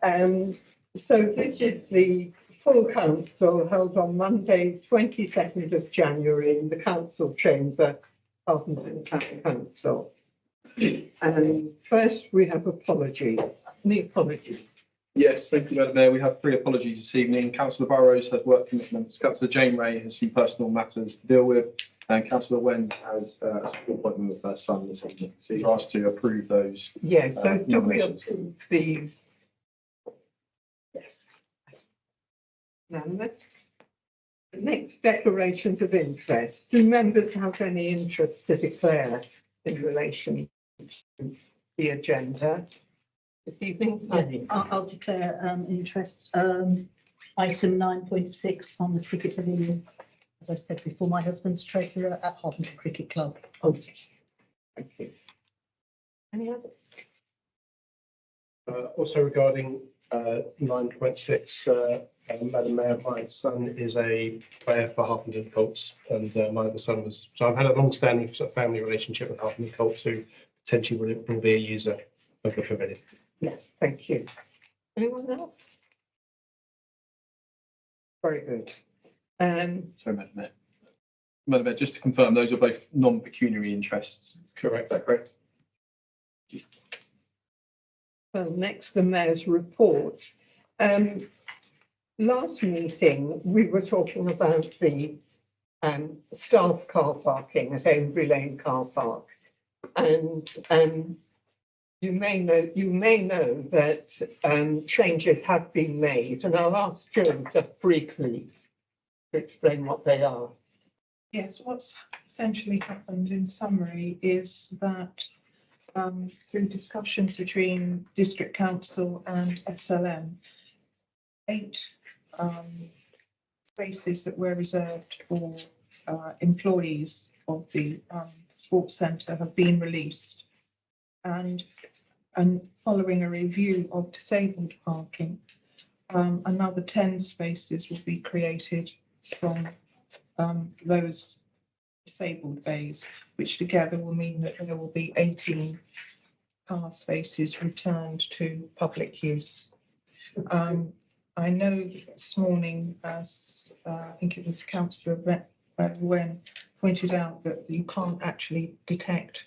So this is the full council held on Monday, 22nd of January in the council chamber, Harpenden Town Council. And first we have apologies. Any apologies? Yes, thank you, Madam Mayor. We have 3 apologies this evening. Councillor Burrows has work commitments. Councillor Jane Ray has some personal matters to deal with, and Councillor Wen has a school appointment with her son this evening. So you're asked to approve those. Yes, so do we approve these? Yes. Now let's, the next declarations of interest. Do members have any interest to declare in relation to the agenda this evening? Yeah, I'll declare interest. Item 9.6 on the cricket pavilion. As I said before, my husband's treasurer at Harpenden Cricket Club. Okay, thank you. Any others? Also regarding 9.6, Madam Mayor, my son is a player for Harpenden Colts, and my other son was. So I've had a long-standing sort of family relationship with Harpenden Colts, who potentially will be a user of the pavilion. Yes, thank you. Anyone else? Very good. Sorry, Madam Mayor. Madam Mayor, just to confirm, those are both non-pecuniary interests. That's correct. Is that correct? Well, next, the Mayor's report. Last meeting, we were talking about the staff car parking at Avery Lane Car Park. And you may know that changes have been made, and I'll ask Joe just briefly to explain what they are. Yes, what's essentially happened in summary is that through discussions between District Council and SLM, 8 spaces that were reserved for employees of the sports centre have been released. And following a review of disabled parking, another 10 spaces will be created from those disabled bays, which together will mean that there will be 18 car spaces returned to public use. I know this morning, as I think it was Councillor Wen pointed out, that you can't actually detect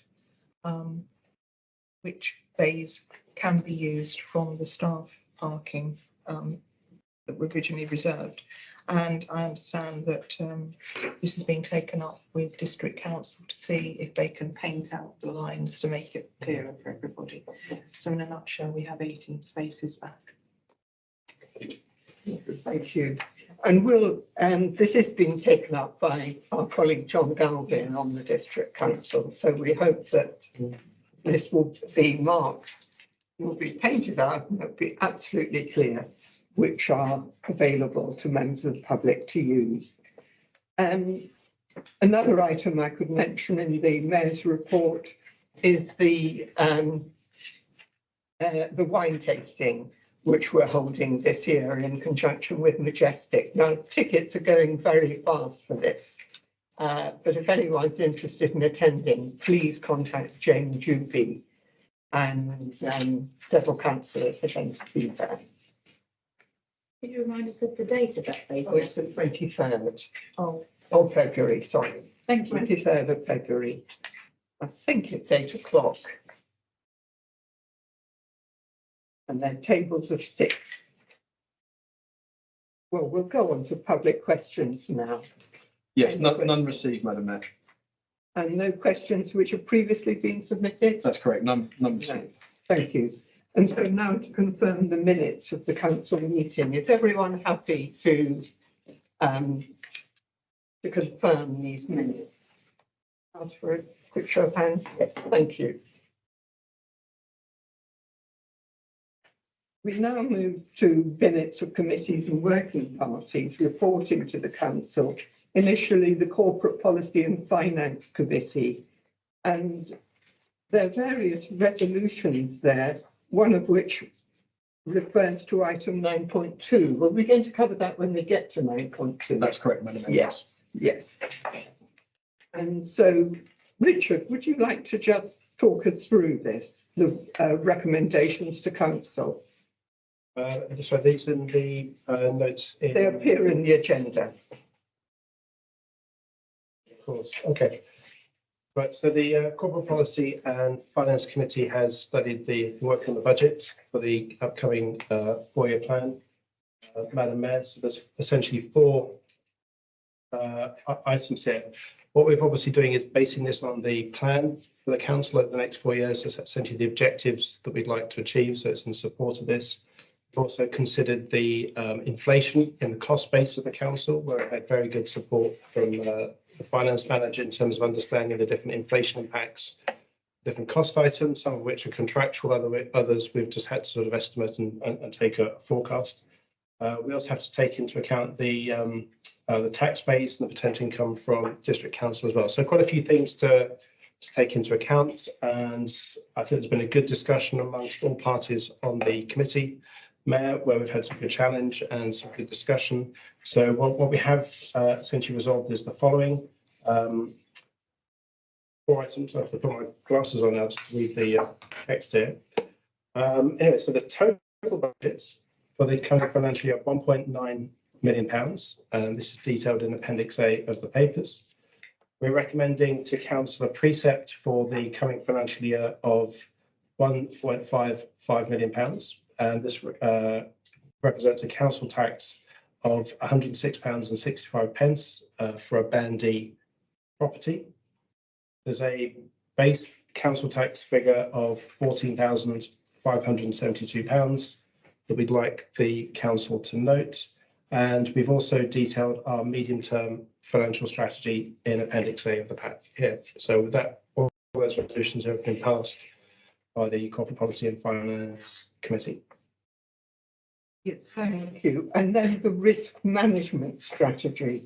which bays can be used from the staff parking that were originally reserved. And I understand that this has been taken up with District Council to see if they can paint out the lines to make it clearer for everybody. So in a nutshell, we have 18 spaces back. Thank you. And we'll, this is being taken up by our colleague John Galvin on the District Council. So we hope that this will be marks, will be painted out and it'll be absolutely clear which are available to members of the public to use. Another item I could mention in the Mayor's report is the wine tasting, which we're holding this year in conjunction with Majestic. Now, tickets are going very fast for this, but if anyone's interested in attending, please contact Jane Dewby, and several councillors are going to be there. Could you remind us of the date of that, please? Oh, it's the 23rd of February, sorry. Thank you. 23rd of February. I think it's 8 o'clock. And then tables of 6. Well, we'll go on to public questions now. Yes, none received, Madam Mayor. And no questions which have previously been submitted? That's correct, none received. No. Thank you. And so now to confirm the minutes of the council meeting. Is everyone happy to confirm these minutes? Ask for a quick show of hands. Yes, thank you. We now move to minutes of committees and working parties reporting to the council. Initially, the Corporate Policy and Finance Committee, and there are various resolutions there, one of which refers to item 9.2. Well, we're going to cover that when we get to 9.2. That's correct, Madam Mayor. Yes, yes. And so, Richard, would you like to just talk us through this, the recommendations to council? So these in the notes in. They appear in the agenda. Of course, okay. Right, so the Corporate Policy and Finance Committee has studied the work on the budget for the upcoming 4-year plan. Madam Mayor, so there's essentially 4 items here. What we're obviously doing is basing this on the plan for the council over the next 4 years. So essentially the objectives that we'd like to achieve. So it's in support of this. We've also considered the inflation in the cost base of the council, where it had very good support from the finance manager in terms of understanding the different inflation impacts, different cost items, some of which are contractual, others we've just had to sort of estimate and take a forecast. We also have to take into account the tax base and the potential income from district council as well. So quite a few things to take into account. And I think there's been a good discussion amongst all parties on the committee, Mayor, where we've had some good challenge and some good discussion. So what we have essentially resolved is the following. 4 items. I have to put my glasses on now to read the text here. Anyway, so the total budgets for the current financial year, £1.9 million, and this is detailed in Appendix A of the papers. We're recommending to council a precept for the coming financial year of £1.55 million, and this represents a council tax of £106.65 for a Band D property. There's a base council tax figure of £14,572 that we'd like the council to note. And we've also detailed our medium-term financial strategy in Appendix A of the pack here. So with that, all those resolutions have been passed by the Corporate Policy and Finance Committee. Yes, thank you. And then the risk management strategy.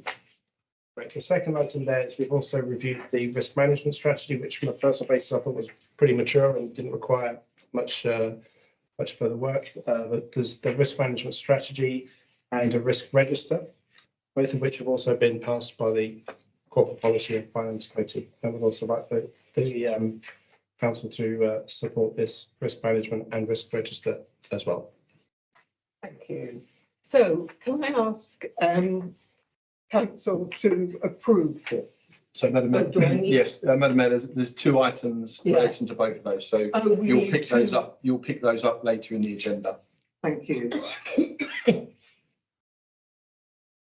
Right. The second item there is we've also reviewed the risk management strategy, which from a personal basis I thought was pretty mature and didn't require much further work. But there's the risk management strategy and a risk register, both of which have also been passed by the Corporate Policy and Finance Committee. And we'd also like the council to support this risk management and risk register as well. Thank you. So can I ask council to approve this? So, Madam Mayor, Do I need- yes, Madam Mayor, there's 2 items Yeah. relating to both of those. So Oh, we you'll need pick those to- up. You'll pick those up later in the agenda. Thank you.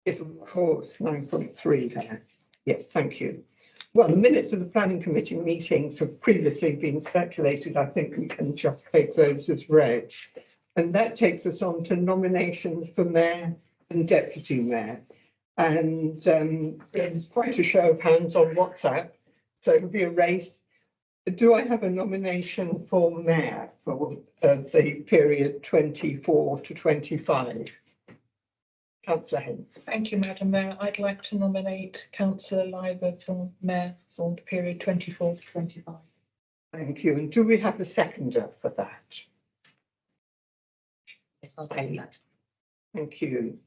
Yes, of course, 9.3 there. Yes, thank you. Well, the minutes of the planning committee meetings have previously been circulated. I think we can just take those as read. And that takes us on to nominations for mayor and deputy mayor. And there's quite a show of hands on WhatsApp, so it'll be a race. Do I have a nomination for mayor for the period 24 to 25? Councillor Hens. Thank you, Madam Mayor. I'd like to nominate Councillor Liver for Mayor for the period 24 to 25. Thank you. And do we have a seconder for that? Yes, I'll say that. Thank you.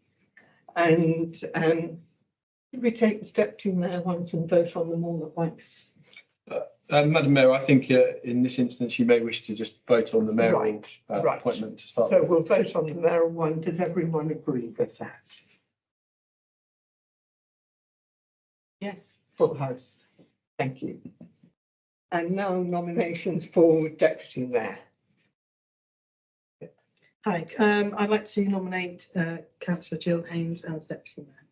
And do we take the deputy mayor ones and vote on them all at once? Madam Mayor, I think in this instance, you may wish to just vote on the mayoral Right. appointment to start So with. we'll vote on the mayoral one. Does everyone agree with that? Yes, full house. Thank you. And now nominations for deputy mayor. Hi, I'd like to nominate councillor Jill Haynes as deputy mayor.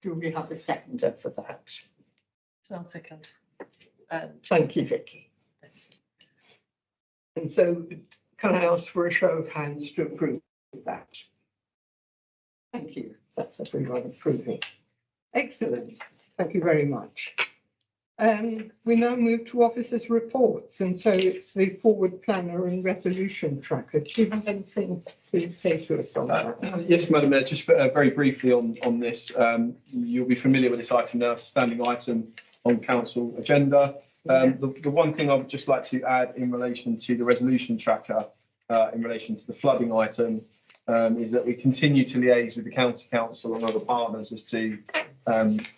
Do we have a seconder for that? So I'll second. Thank you, Vicky. And so can I ask for a show of hands to approve that? Thank you. That's everyone approving. Excellent. Thank you very much. We now move to officers' reports, and so it's the forward planner and resolution tracker. Do you have anything to say to us on that? Yes, Madam Mayor, just very briefly on this. You'll be familiar with this item now. It's a standing item on council agenda. The one thing I would just like to add in relation to the resolution tracker, in relation to the flooding item, is that we continue to liaise with the county council and other partners as to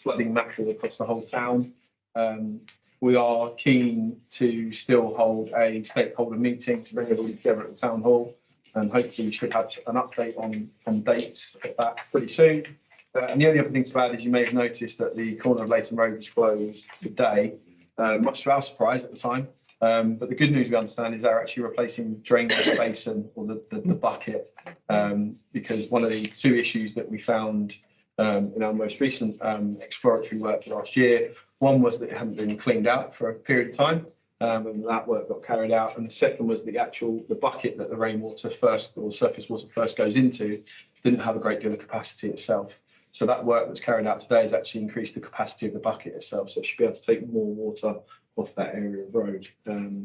flooding matters across the whole town. We are keen to still hold a stakeholder meeting to bring everybody together at the town hall and hopefully we should have an update on dates of that pretty soon. And the only other thing to add is you may have noticed that the corner of Leighton Road was closed today, much to our surprise at the time. But the good news we understand is they're actually replacing the drainage basin or the bucket, because one of the two issues that we found in our most recent exploratory work last year, one was that it hadn't been cleaned out for a period of time, and that work got carried out. And the second was the bucket that the rainwater first, or surface water first goes into, didn't have a great deal of capacity itself. So that work that's carried out today has actually increased the capacity of the bucket itself, so it should be able to take more water off that area of road.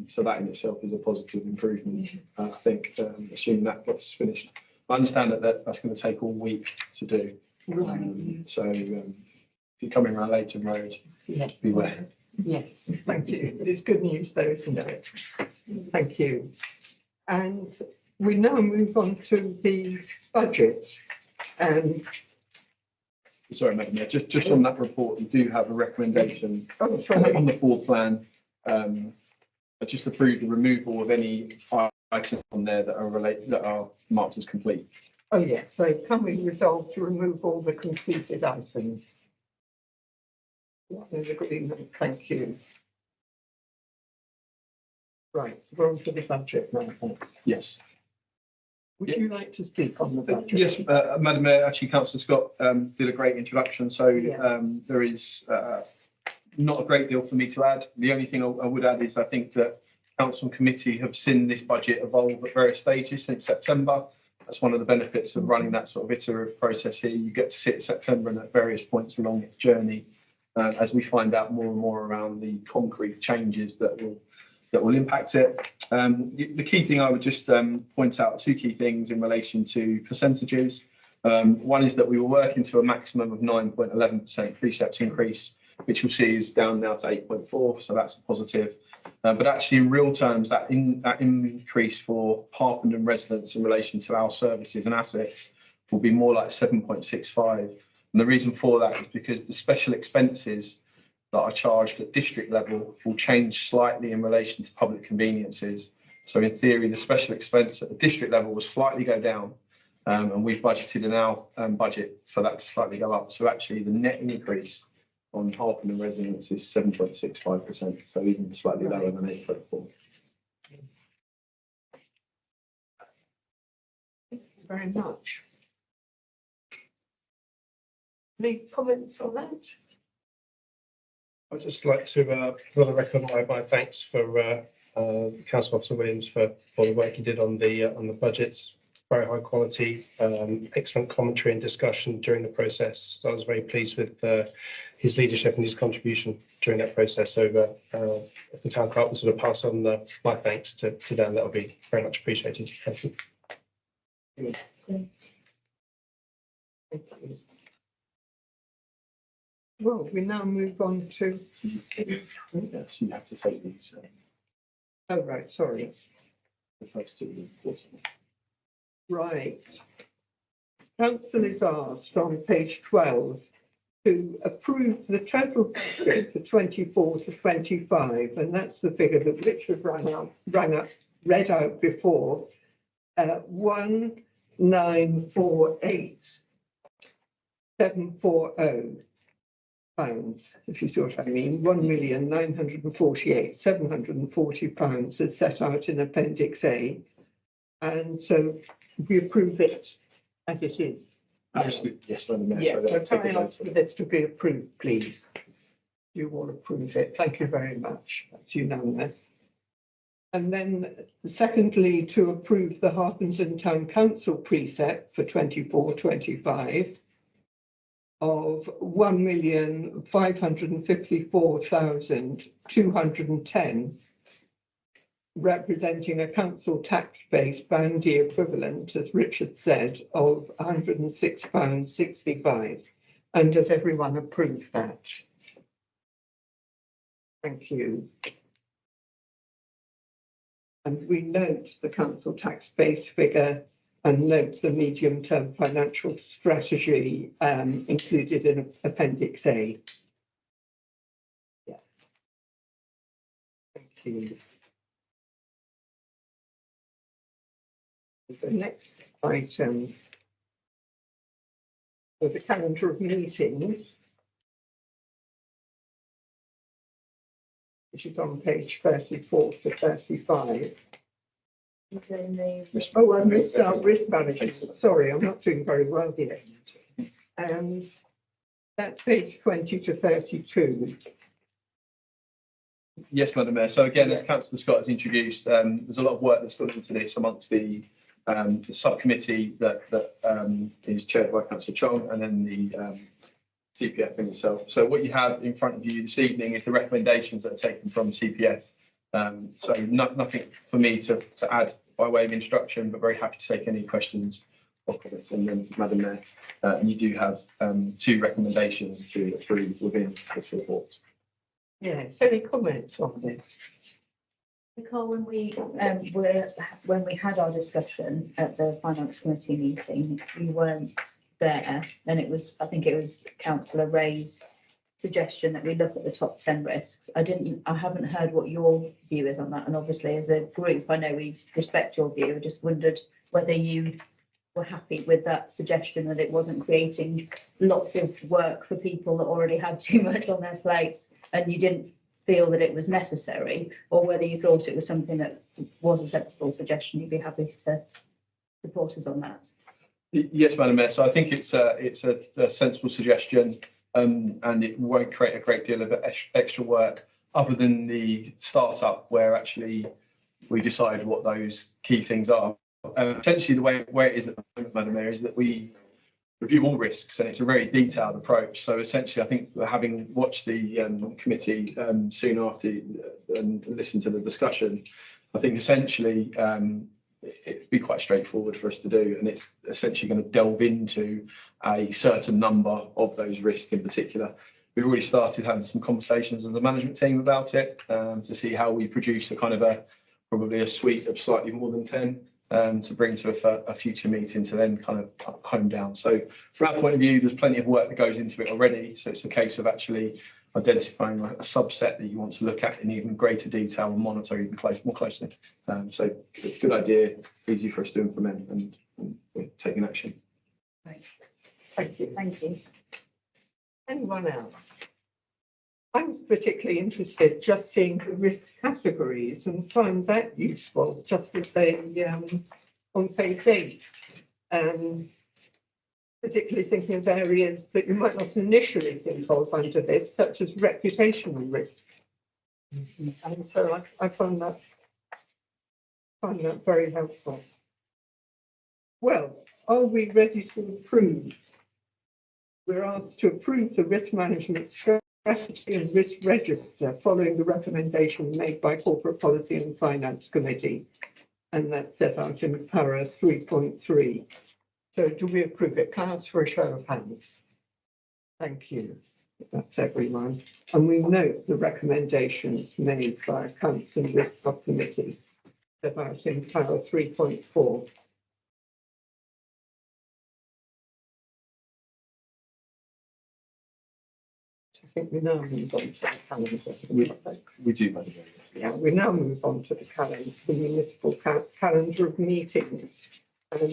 So that in itself is a positive improvement, I think, assuming that gets finished. I understand that that's going to take all week to do. So if you're coming around Leighton Road, Yes. beware. Yes, thank you. It's good news though, isn't it? Thank you. And we now move on to the budget. Sorry, Madam Mayor, just on that report, we do have a recommendation Oh, sorry. on the forward plan. Just approve the removal of any items on there that are marked as complete. Oh, yes. So can we resolve to remove all the completed items? There's agreement. Thank you. Right, we're on to the budget now. Yes. Would you like to speak on the budget? Yes, Madam Mayor, actually, Councillor Scott did a great introduction. So there is not a great deal for me to add. The only thing I would add is I think that Council and Committee have seen this budget evolve at various stages since September. That's one of the benefits of running that sort of iterative process here. You get to sit in September and at various points along its journey as we find out more and more around the concrete changes that will impact it. The key thing I would just point out, two key things in relation to percentages. One is that we were working to a maximum of 9.11% precept increase, which you'll see is down now to 8.4, so that's a positive. But actually, in real terms, that increase for Harpenden residents in relation to our services and assets will be more like 7.65. And the reason for that is because the special expenses that are charged at district level will change slightly in relation to public conveniences. So in theory, the special expense at the district level will slightly go down, and we've budgeted in our budget for that to slightly go up. So actually, the net increase on Harpenden residents is 7.65%, so even slightly lower than 8.4. Thank you very much. Any comments on that? I'd just like to, for the record, my thanks for Councillor Officer Williams for the work he did on the budgets. Very high quality, excellent commentary and discussion during the process. So I was very pleased with his leadership and his contribution during that process. So if the town clerk will sort of pass on my thanks to Dan, that would be very much appreciated. Thank you. Thank you. Well, we now move on to. Yes, you have to take these. Oh, right, sorry. The first two. Right. Council is asked on page 12 to approve the total budget for 24 to 25, and that's the figure that Richard read out before. 1,948,740 pounds, if you see what I mean. 1,948,740 pounds is set out in Appendix A, and so we approve it as it is. Absolutely, yes, Madam Mayor. Yeah, so take a can I note ask of for it. this to be approved, please? You all approve it. Thank you very much. That's unanimous. And then secondly, to approve the Harpenden Town Council precept for 24-25 of 1,554,210, representing a council tax base bandy equivalent, as Richard said, of £106.65. And does everyone approve that? Thank you. And we note the council tax base figure and note the medium-term financial strategy included in Appendix A. Yeah. Thank you. The next item was the calendar of meetings, which is on page 34 to 35. Oh, I missed out risk management. Sorry, I'm not doing very well here. That's page 20 to 32. Yes, Madam Mayor. So again, as Councillor Scott has introduced, there's a lot of work that's gone into this amongst the subcommittee that is chaired by Councillor Chong, and then the CPF in itself. So what you have in front of you this evening is the recommendations that are taken from CPF. So nothing for me to add by way of instruction, but very happy to take any questions or comments on them, Madam Mayor. And you do have 2 recommendations to approve within this report. Yeah, so any comments on this? Nicole, when we had our discussion at the finance committee meeting, you weren't there, and I think it was Councillor Ray's suggestion that we look at the top 10 risks. I haven't heard what your view is on that, and obviously as a group, I know we respect your view. I just wondered whether you were happy with that suggestion, that it wasn't creating lots of work for people that already had too much on their plates, and you didn't feel that it was necessary, or whether you thought it was something that was a sensible suggestion. You'd be happy to support us on that. Yes, Madam Mayor. So I think it's a sensible suggestion, and it won't create a great deal of extra work other than the startup where actually we decide what those key things are. Essentially, the way it is at the moment, Madam Mayor, is that we review all risks, and it's a very detailed approach. So essentially, I think having watched the committee soon after and listened to the discussion, I think essentially it'd be quite straightforward for us to do, and it's essentially going to delve into a certain number of those risks in particular. We've already started having some conversations as a management team about it to see how we produce a kind of probably a suite of slightly more than 10 to bring to a future meeting to then kind of home down. So from our point of view, there's plenty of work that goes into it already. So it's a case of actually identifying a subset that you want to look at in even greater detail and monitor even more closely. So good idea, easy for us to implement, and we're taking action. Right. Thank you. Thank you. Anyone else? I'm particularly interested just seeing the risk categories and find that useful, just as they on page 8. Particularly thinking of areas that you might not initially think of under this, such as reputational risk. And so I find that very helpful. Well, are we ready to approve? We're asked to approve the risk management strategy and risk register following the recommendation made by Corporate Policy and Finance Committee, and that's set out in para 3.3. So do we approve it? Can I ask for a show of hands? Thank you. That's everyone. And we note the recommendations made by Council and Risk Subcommittee set out in para 3.4. I think we now move on to the calendar. We do, Madam Mayor. Yeah, we now move on to the calendar, the municipal calendar of meetings, and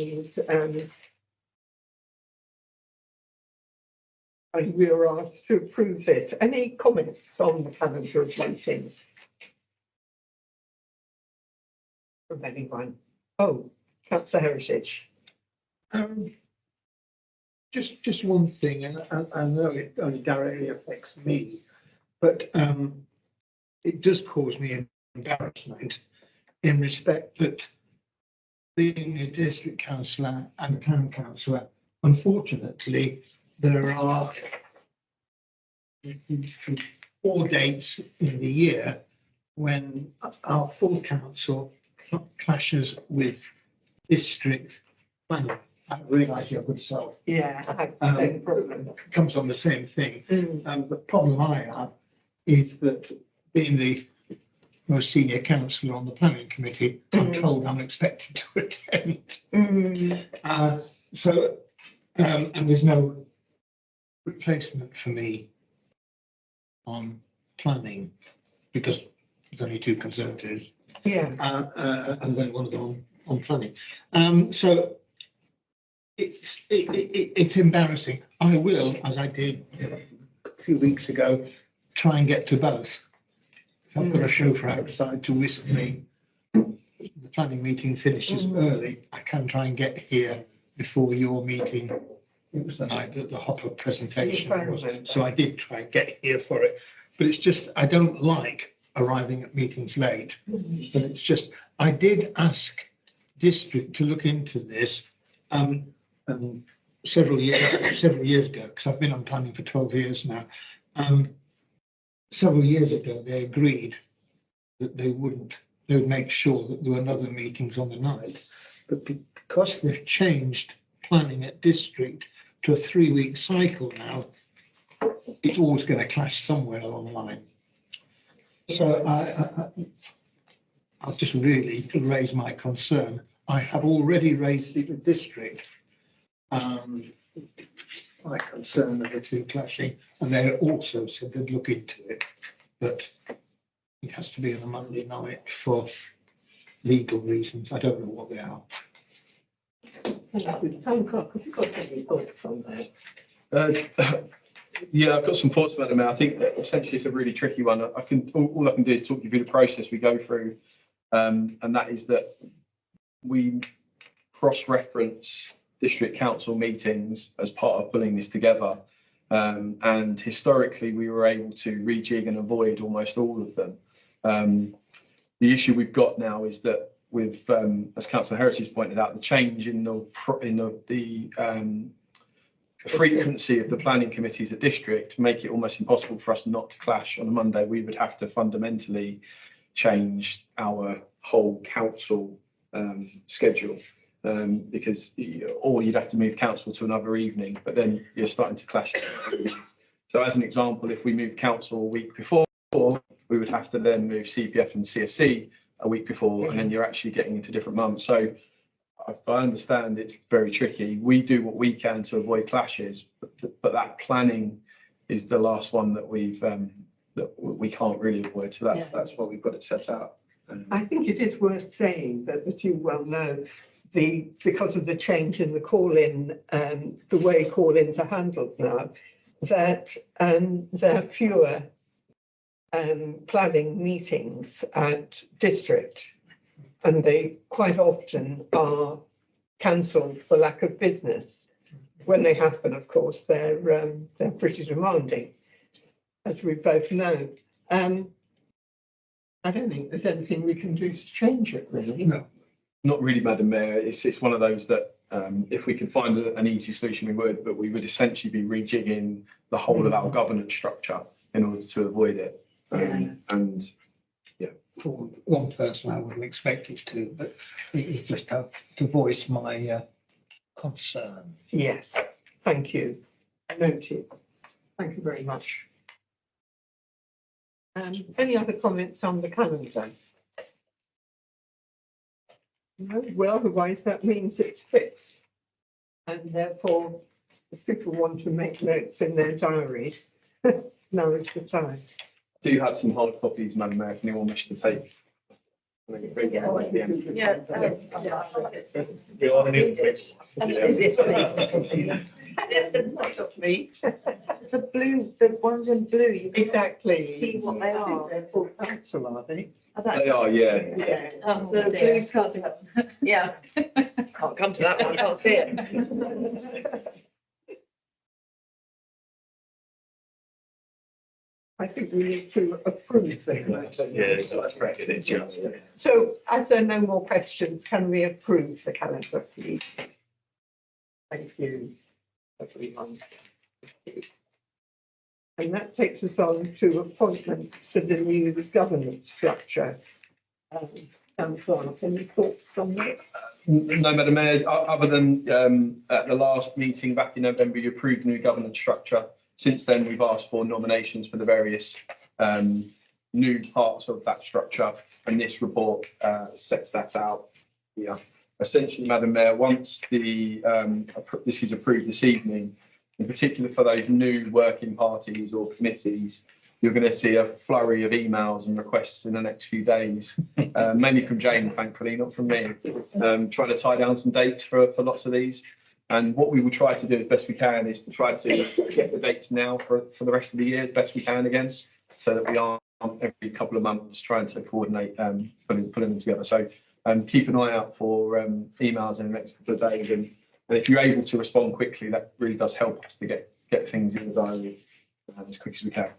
we are asked to approve this. Any comments on the calendar of meetings from anyone? Oh, Councillor Heritage. Just one thing, and I know it only directly affects me, but it does cause me embarrassment in respect that being a district councillor and a town councillor, unfortunately, there are 4 dates in the year when our full council clashes with district planning. I realise you're good self. Yeah, I have the same problem. Comes on the same thing. The problem I have is that being the most senior councillor on the planning committee, I'm told I'm expected to attend. And there's no replacement for me on planning because there's only 2 Conservatives. Yeah. And then one of them on planning. So it's embarrassing. I will, as I did a few weeks ago, try and get to both. If I've got a chauffeur outside to whisk me, the planning meeting finishes early, I can try and get here before your meeting. It was the night that the Hopper presentation was, so I did try and get here for it. But it's just, I don't like arriving at meetings late. But it's just, I did ask District to look into this several years ago, because I've been on planning for 12 years now. Several years ago, they agreed that they would make sure that there were no other meetings on the night. But because they've changed planning at District to a 3-week cycle now, it's always going to clash somewhere along the line. So I'll just really raise my concern. I have already raised it with District. My concern of the two clashing, and they also said they'd look into it, but it has to be on a Monday night for legal reasons. I don't know what they are. Hancock, have you got any thoughts on that? Yeah, I've got some thoughts, Madam Mayor. I think that essentially it's a really tricky one. All I can do is talk you through the process we go through, and that is that we cross-reference district council meetings as part of pulling this together. And historically, we were able to rejig and avoid almost all of them. The issue we've got now is that with, as Councillor Heritage pointed out, the change in the frequency of the planning committees at District make it almost impossible for us not to clash on a Monday. We would have to fundamentally change our whole council schedule. Because, or you'd have to move council to another evening, but then you're starting to clash. So as an example, if we move council a week before, we would have to then move CPF and CSC a week before, and then you're actually getting into different months. So I understand it's very tricky. We do what we can to avoid clashes, but that planning is the last one that that we can't really avoid. So that's why we've got it set out. I think it is worth saying that you well know, because of the change in the call-in, the way call-ins are handled now, that there are fewer planning meetings at District, and they quite often are cancelled for lack of business. When they happen, of course, they're pretty demanding, as we both know. I don't think there's anything we can do to change it, really. No. Not really, Madam Mayor. It's one of those that if we could find an easy solution, we would, but we would essentially be rejigging the whole of our governance structure in order to avoid it. And yeah, For one person, I wouldn't expect it to, but it's just to voice my concern. Yes, thank you. Noted. Thank you very much. Any other comments on the calendar? No, well, otherwise that means it's fixed. And therefore, if people want to make notes in their diaries, now is the time. do you have some hard copies, Madam Mayor, if anyone wishes to take? Yeah. We are in it. Not of me. It's the blue, the ones in blue, you can Exactly. see what they are. They're full council, are they? They are, yeah. Yeah. The blues can't see that. Yeah. Can't come to that one, can't see it. I think we need to approve them. Yeah, so that's correct. It's just. So as there are no more questions, can we approve the calendar, please? Thank you, everyone. And that takes us on to appointments for the new governance structure. Councillor, any thoughts on that? No, Madam Mayor, other than at the last meeting back in November, you approved the new governance structure. Since then, we've asked for nominations for the various new parts of that structure, and this report sets that out. Yeah. Essentially, Madam Mayor, once this is approved this evening, in particular for those new working parties or committees, you're going to see a flurry of emails and requests in the next few days, mainly from Jane, thankfully, not from me, trying to tie down some dates for lots of these. And what we will try to do as best we can is to try to get the dates now for the rest of the year as best we can again, so that we aren't every couple of months trying to coordinate putting them together. So keep an eye out for emails in the next couple of days. And if you're able to respond quickly, that really does help us to get things in the diary as quick as we can.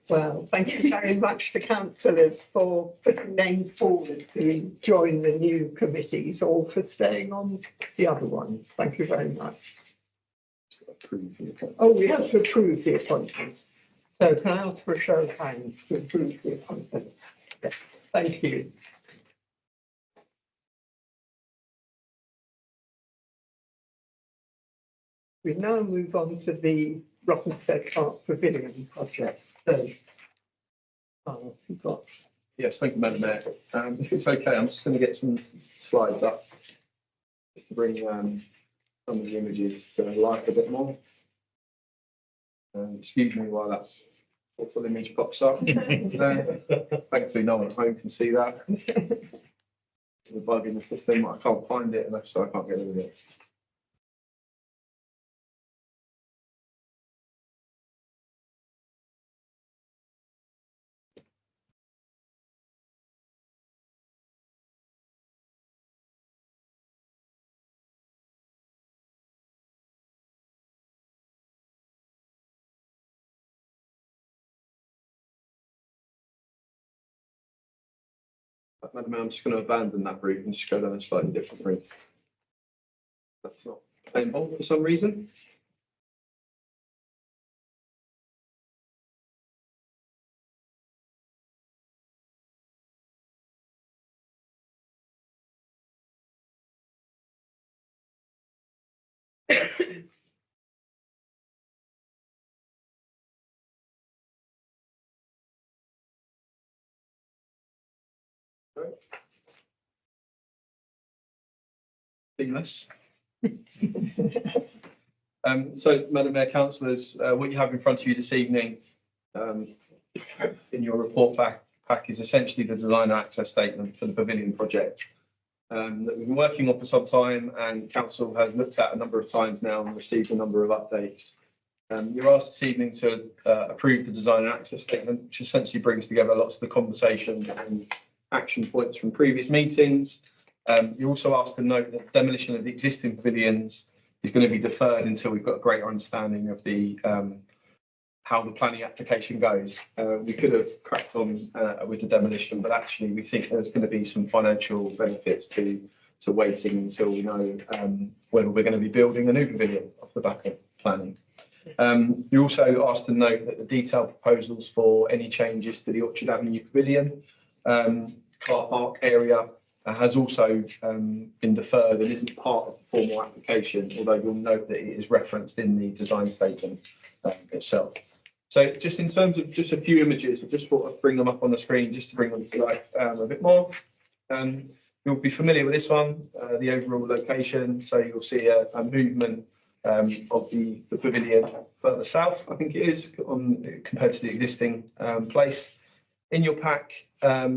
Well, thank you very much to councillors for putting names forward to join the new committees or for staying on the other ones. Thank you very much. Oh, we have to approve the appointments. So can I ask for a show of hands to approve the appointments? Yes, thank you. We now move on to the Rothamsted Park Pavilion project. So, got. Yes, thank you, Madam Mayor. If it's okay, I'm just going to get some slides up just to bring some of the images to life a bit more. Excuse me while that awful image pops up. Thankfully, no one at home can see that. There's a bug in the system. I can't find it, and so I can't get rid of it. Madam Mayor, I'm just going to abandon that route and just go down a slightly different route. That's not playing for some reason. Seamless. So, Madam Mayor, councillors, what you have in front of you this evening in your report pack is essentially the design access statement for the pavilion project that we've been working on for some time, and council has looked at a number of times now and received a number of updates. You're asked this evening to approve the design and access statement, which essentially brings together lots of the conversation and action points from previous meetings. You're also asked to note that demolition of the existing pavilions is going to be deferred until we've got a greater understanding of the how the planning application goes. We could have cracked on with the demolition, but actually we think there's going to be some financial benefits to waiting until we know whether we're going to be building a new pavilion off the back of planning. You're also asked to note that the detailed proposals for any changes to the Orchard Avenue Pavilion car park area has also been deferred and isn't part of the formal application, although you'll note that it is referenced in the design statement itself. So just in terms of just a few images, I just thought I'd bring them up on the screen just to bring them to life a bit more. You'll be familiar with this one, the overall location. So you'll see a movement of the pavilion further south, I think it is, compared to the existing place. In your pack,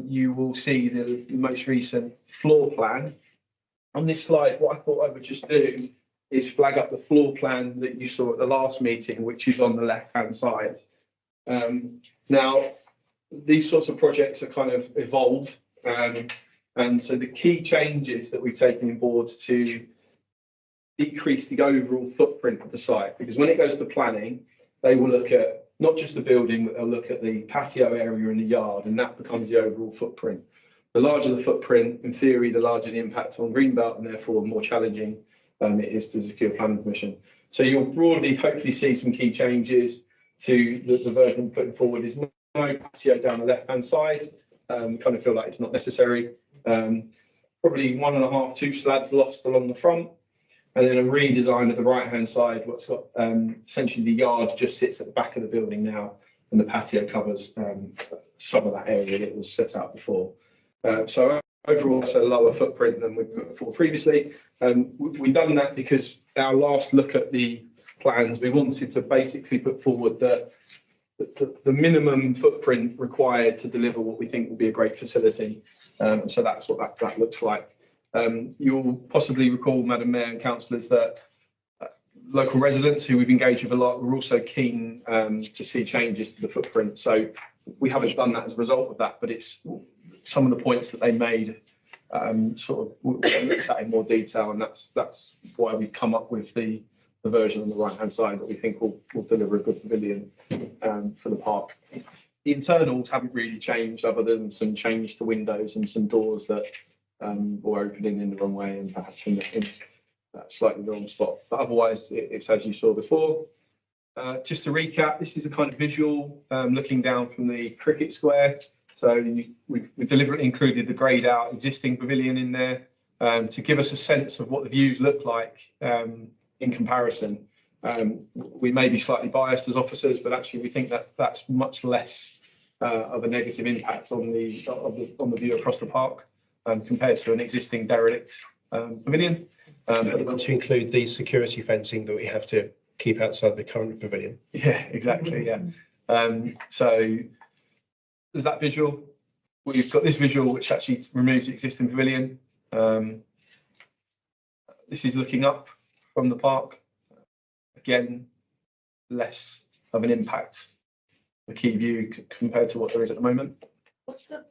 you will see the most recent floor plan. On this slide, what I thought I would just do is flag up the floor plan that you saw at the last meeting, which is on the left-hand side. Now, these sorts of projects are kind of evolve. And so the key changes that we've taken on board to decrease the overall footprint of the site, because when it goes to planning, they will look at not just the building, but they'll look at the patio area in the yard, and that becomes the overall footprint. The larger the footprint, in theory, the larger the impact on Greenbelt, and therefore the more challenging it is to secure planning permission. So you'll broadly, hopefully, see some key changes to the version putting forward. Is no patio down the left-hand side. Kind of feel like it's not necessary. Probably 1.5, 2 slabs lost along the front. And then a redesign of the right-hand side, what's got essentially the yard just sits at the back of the building now, and the patio covers some of that area that was set out before. So overall, that's a lower footprint than we've put forward previously. We've done that because our last look at the plans, we wanted to basically put forward that the minimum footprint required to deliver what we think will be a great facility. So that's what that looks like. You'll possibly recall, Madam Mayor and councillors, that local residents who we've engaged with a lot were also keen to see changes to the footprint. So we haven't done that as a result of that, but it's some of the points that they made sort of looked at in more detail, and that's why we've come up with the version on the right hand side that we think will deliver a good pavilion for the park. The internals haven't really changed, other than some change to windows and some doors that were opening in the wrong way and perhaps in that slightly wrong spot. But otherwise, it's as you saw before. Just to recap, this is a kind of visual looking down from the cricket square. So we've deliberately included the greyed out existing pavilion in there to give us a sense of what the views look like in comparison. We may be slightly biased as officers, but actually we think that that's much less of a negative impact on the view across the park compared to an existing derelict pavilion. But we want to include the security fencing that we have to keep outside the current pavilion. Yeah, exactly. Yeah. So there's that visual. We've got this visual which actually removes the existing pavilion. This is looking up from the park. Again, less of an impact, the key view compared to what there is at the moment. What's the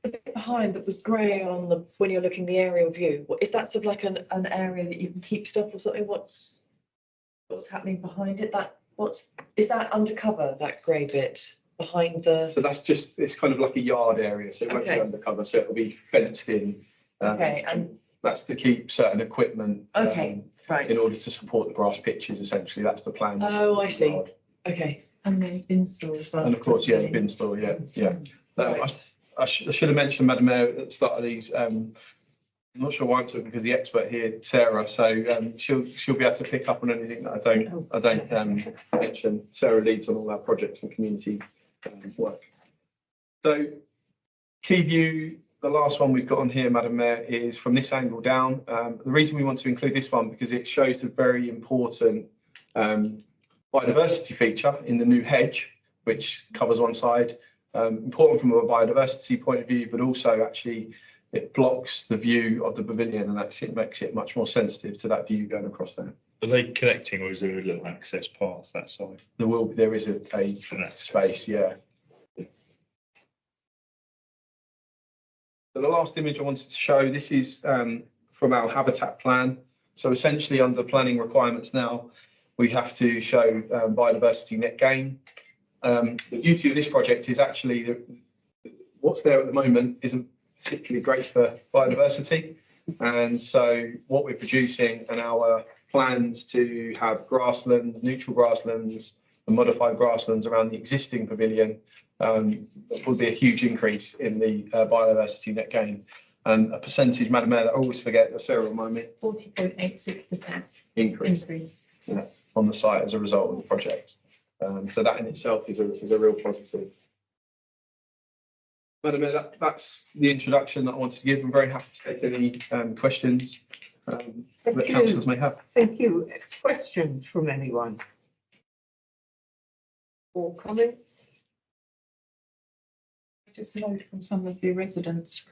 bit behind that was grey on the, when you're looking the aerial view? Is that sort of like an area that you can keep stuff or something? What's happening behind it? Is that undercover, that grey bit behind the? So that's just, it's kind of like a yard area, so it won't be undercover, so it'll be fenced in. Okay, and that's to keep certain equipment. Right. In order to support the grass pitches, essentially, that's the plan. Oh, I see. Okay. And the bin store as well. And of course, yeah, the bin store, yeah. Right. I should have mentioned, Madam Mayor, at the start of these, I'm not sure why I'm talking, because the expert here, Sarah, so she'll be able to pick up on anything that I don't mention. Sarah leads on all our projects and community work. So key view, the last one we've got on here, Madam Mayor, is from this angle down. The reason we want to include this one because it shows the very important biodiversity feature in the new hedge, which covers one side. Important from a biodiversity point of view, but also actually it blocks the view of the pavilion, and that's it makes it much more sensitive to that view going across there. Are they connecting, or is there a little access path that side? There is a space, yeah. So the last image I wanted to show, this is from our habitat plan. So essentially under planning requirements now, we have to show biodiversity net gain. The beauty of this project is actually that what's there at the moment isn't particularly great for biodiversity. And so what we're producing and our plans to have grasslands, neutral grasslands and modified grasslands around the existing pavilion would be a huge increase in the biodiversity net gain. And a percentage, Madam Mayor, that I always forget, that Sarah remind me. 40.86% increase. Yeah, on the site as a result of the project. So that in itself is a real positive. Madam Mayor, that's the introduction that I wanted to give. I'm very happy to take any questions that councillors may have. Thank you. Questions from anyone? Or comments? Just note from some of the residents'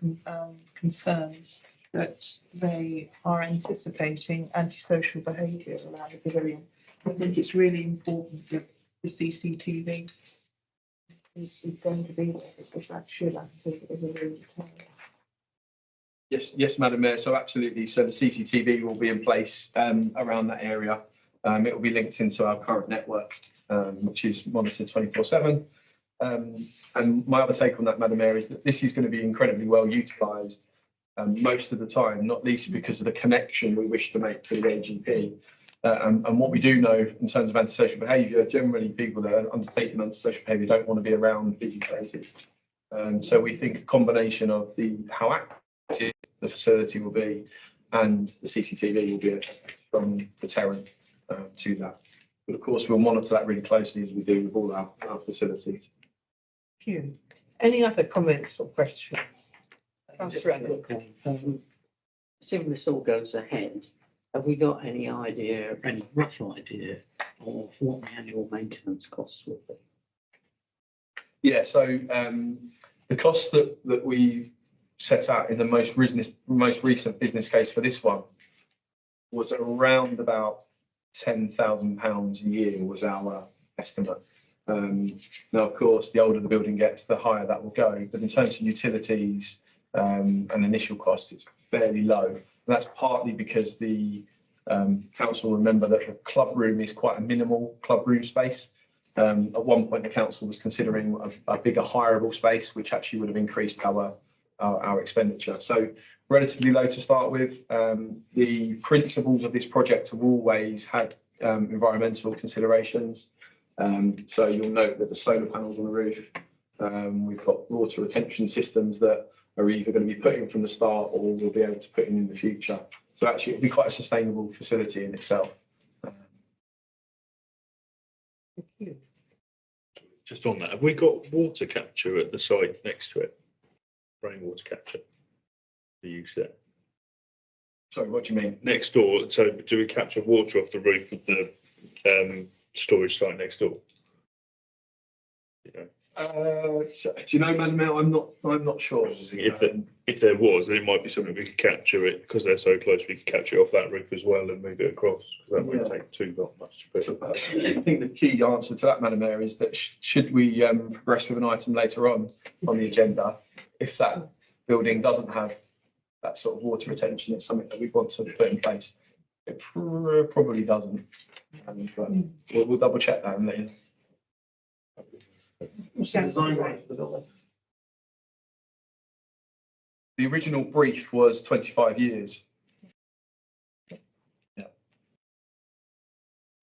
concerns that they are anticipating antisocial behaviour around the pavilion. I think it's really important that the CCTV is going to be there, because that should act as a real deterrent. Yes, Madam Mayor. So absolutely. So the CCTV will be in place around that area. It will be linked into our current network, which is monitored 24/7. And my other take on that, Madam Mayor, is that this is going to be incredibly well utilised most of the time, not least because of the connection we wish to make to the AGP. And what we do know in terms of antisocial behaviour, generally people that are undertaking antisocial behaviour don't want to be around busy places. So we think a combination of how active the facility will be and the CCTV will be a strong deterrent to that. But of course, we'll monitor that really closely as we do with all our facilities. Thank you. Any other comments or questions? Just a quick one. Assuming this all goes ahead, have we got any idea, any rough idea of what the annual maintenance costs will be? Yeah, so the costs that we set out in the most recent business case for this one was around about £10,000 a year was our estimate. Now, of course, the older the building gets, the higher that will go. But in terms of utilities and initial costs, it's fairly low. And that's partly because the council remember that the club room is quite a minimal club room space. At one point, the council was considering a bigger hireable space, which actually would have increased our expenditure. So relatively low to start with. The principles of this project have always had environmental considerations. So you'll note that the solar panels on the roof, we've got water retention systems that are either going to be put in from the start or we'll be able to put in the future. So actually it'll be quite a sustainable facility in itself. Just on that, have we got water capture at the site next to it? Rainwater capture to use there? Sorry, what do you mean? Next door, so do we capture water off the roof of the storage site next door? Yeah. Do you know, Madam Mayor? I'm not sure. If there was, then it might be something we could capture it because they're so close. We could capture it off that roof as well and move it across. That won't take too much. I think the key answer to that, Madam Mayor, is that should we progress with an item later on the agenda, if that building doesn't have that sort of water retention, it's something that we want to put in place. It probably doesn't. And, we'll double check that and let you. The original brief was 25 years. Yeah.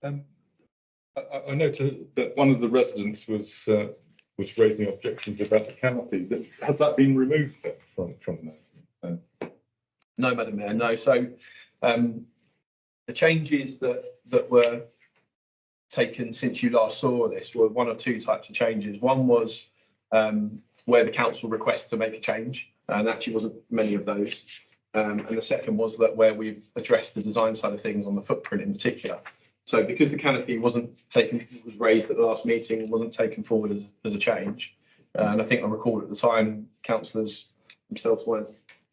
I noted that one of the residents was raising objections about the canopy. Has that been removed from there? No, Madam Mayor, no. So the changes that were taken since you last saw this were one of two types of changes. One was where the council requests to make a change, and actually wasn't many of those. And the second was that where we've addressed the design side of things on the footprint in particular. So because the canopy was raised at the last meeting and wasn't taken forward as a change, and I think I recall at the time councillors themselves weren't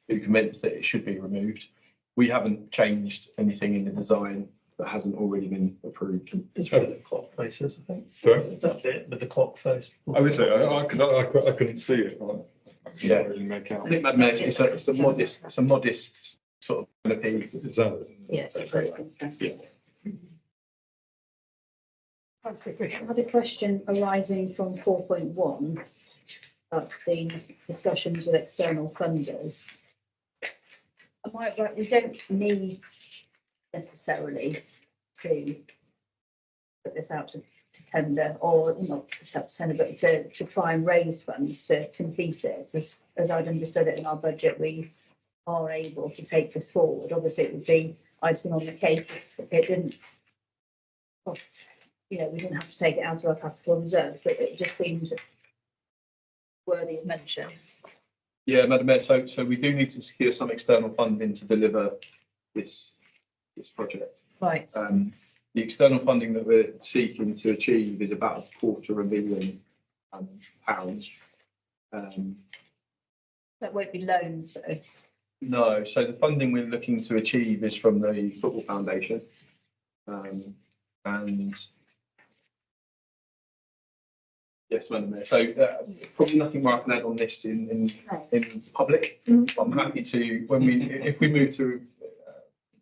too convinced that it should be removed. We haven't changed anything in the design that hasn't already been approved. It's where the clock faces, I think. Sorry? Is that it with the clock face? I would say I couldn't see it. I couldn't really make out. I think, Madam Mayor, it's a modest sort of canopy. Is that? Yes. Yeah. I had a question arising from 4.1 about the discussions with external funders. Am I right? We don't need necessarily to put this out to tender, or not just out to tender, but to try and raise funds to complete it. As I'd understood it in our budget, we are able to take this forward. Obviously, it would be icing on the cake if it didn't cost. We didn't have to take it out of our capital reserve, but it just seemed worthy of mention. Yeah, Madam Mayor, so we do need to secure some external funding to deliver this project. Right. The external funding that we're seeking to achieve is about £250,000. That won't be loans though. No, so the funding we're looking to achieve is from the Football Foundation. And yes, Madam Mayor. So probably nothing more I can add on this in public. I'm happy to, if we move to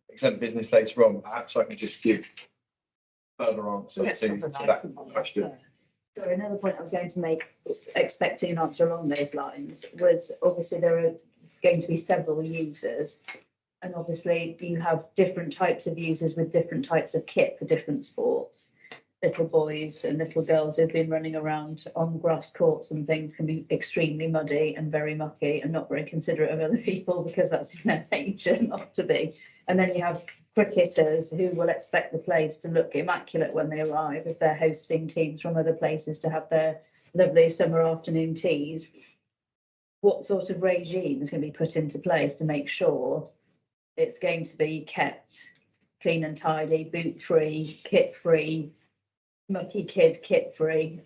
exempt business later on, perhaps I can just give further answer to that question. So another point I was going to make, expecting an answer along those lines, was obviously there are going to be several users. And obviously you have different types of users with different types of kit for different sports. Little boys and little girls who've been running around on grass courts and things can be extremely muddy and very mucky and not very considerate of other people because that's in their nature not to be. And then you have cricketers who will expect the place to look immaculate when they arrive if they're hosting teams from other places to have their lovely summer afternoon teas. What sort of regime is going to be put into place to make sure it's going to be kept clean and tidy, boot free, kit free, mucky kid kit free?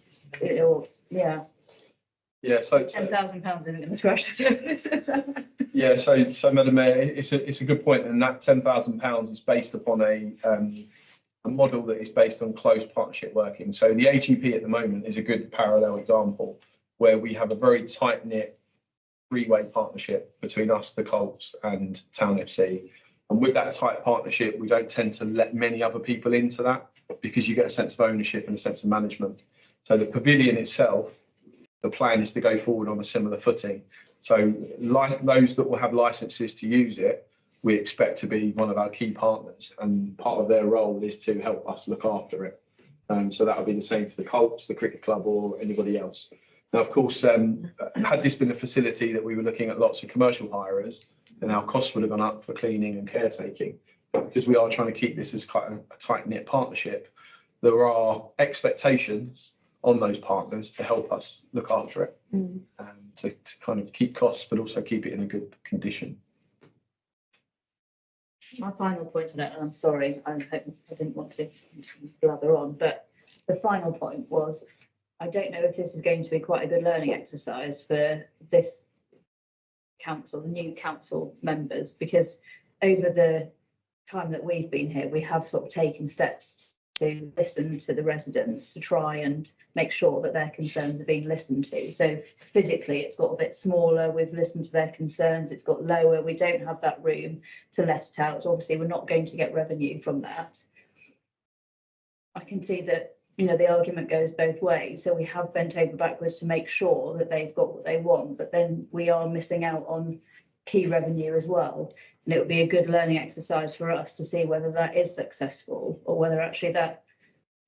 Yeah. Yeah, so £10,000 isn't going to scratch the surface. yeah, so Madam Mayor, it's a good point, and that £10,000 is based upon a model that is based on close partnership working. So the AGP at the moment is a good parallel example where we have a very tight knit three-way partnership between us, the Colts, and Town FC. And with that tight partnership, we don't tend to let many other people into that because you get a sense of ownership and a sense of management. So the pavilion itself, the plan is to go forward on a similar footing. So like those that will have licenses to use it, we expect to be one of our key partners, and part of their role is to help us look after it. So that will be the same for the Colts, the cricket club, or anybody else. Now, of course, had this been a facility that we were looking at lots of commercial hirers, then our costs would have gone up for cleaning and caretaking. But because we are trying to keep this as quite a tight-knit partnership, there are expectations on those partners to help us look after it, to kind of keep costs, but also keep it in a good condition. My final point on it, and I'm sorry, I didn't want to blather on, but the final point was, I don't know if this is going to be quite a good learning exercise for this council, the new council members, because over the time that we've been here, we have sort of taken steps to listen to the residents to try and make sure that their concerns are being listened to. So physically, it's got a bit smaller. We've listened to their concerns. It's got lower. We don't have that room to let it out. So obviously, we're not going to get revenue from that. I can see that, you know, the argument goes both ways. So we have bent over backwards to make sure that they've got what they want, but then we are missing out on key revenue as well. And it would be a good learning exercise for us to see whether that is successful or whether actually that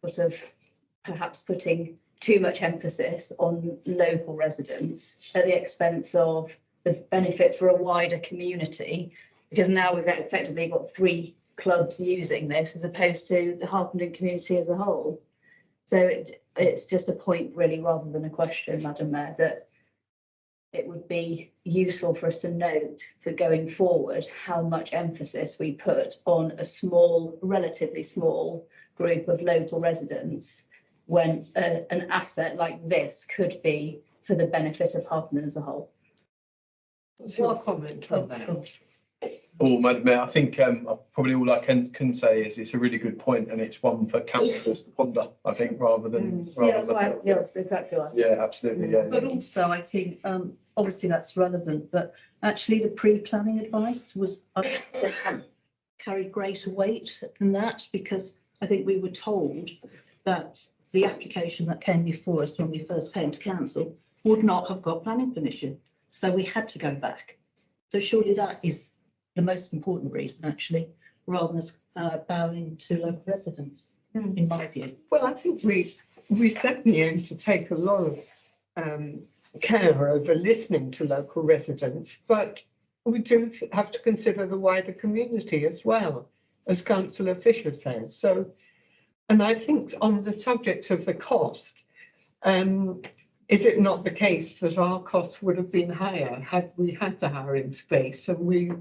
sort of perhaps putting too much emphasis on local residents at the expense of the benefit for a wider community, because now we've effectively got 3 clubs using this as opposed to the Harpenden community as a whole. So it's just a point really rather than a question, Madam Mayor, that it would be useful for us to note for going forward how much emphasis we put on a small, relatively small group of local residents when an asset like this could be for the benefit of Harpenden as a whole. What's your comment on that? Oh, Madam Mayor, I think probably all I can say is it's a really good point, and it's one for councillors to ponder, I think, rather than. Yes, exactly right. Yeah, absolutely. Yeah. But also, I think, obviously that's relevant, but actually the pre-planning advice was carried greater weight than that, because I think we were told that the application that came before us when we first came to council would not have got planning permission. So we had to go back. So surely that is the most important reason, actually, rather than bowing to local residents, in my view. Well, I think we certainly aim to take a lot of care over listening to local residents, but we do have to consider the wider community as well, as Councillor Fisher says. So, and I think on the subject of the cost, is it not the case that our costs would have been higher had we had the hiring space and we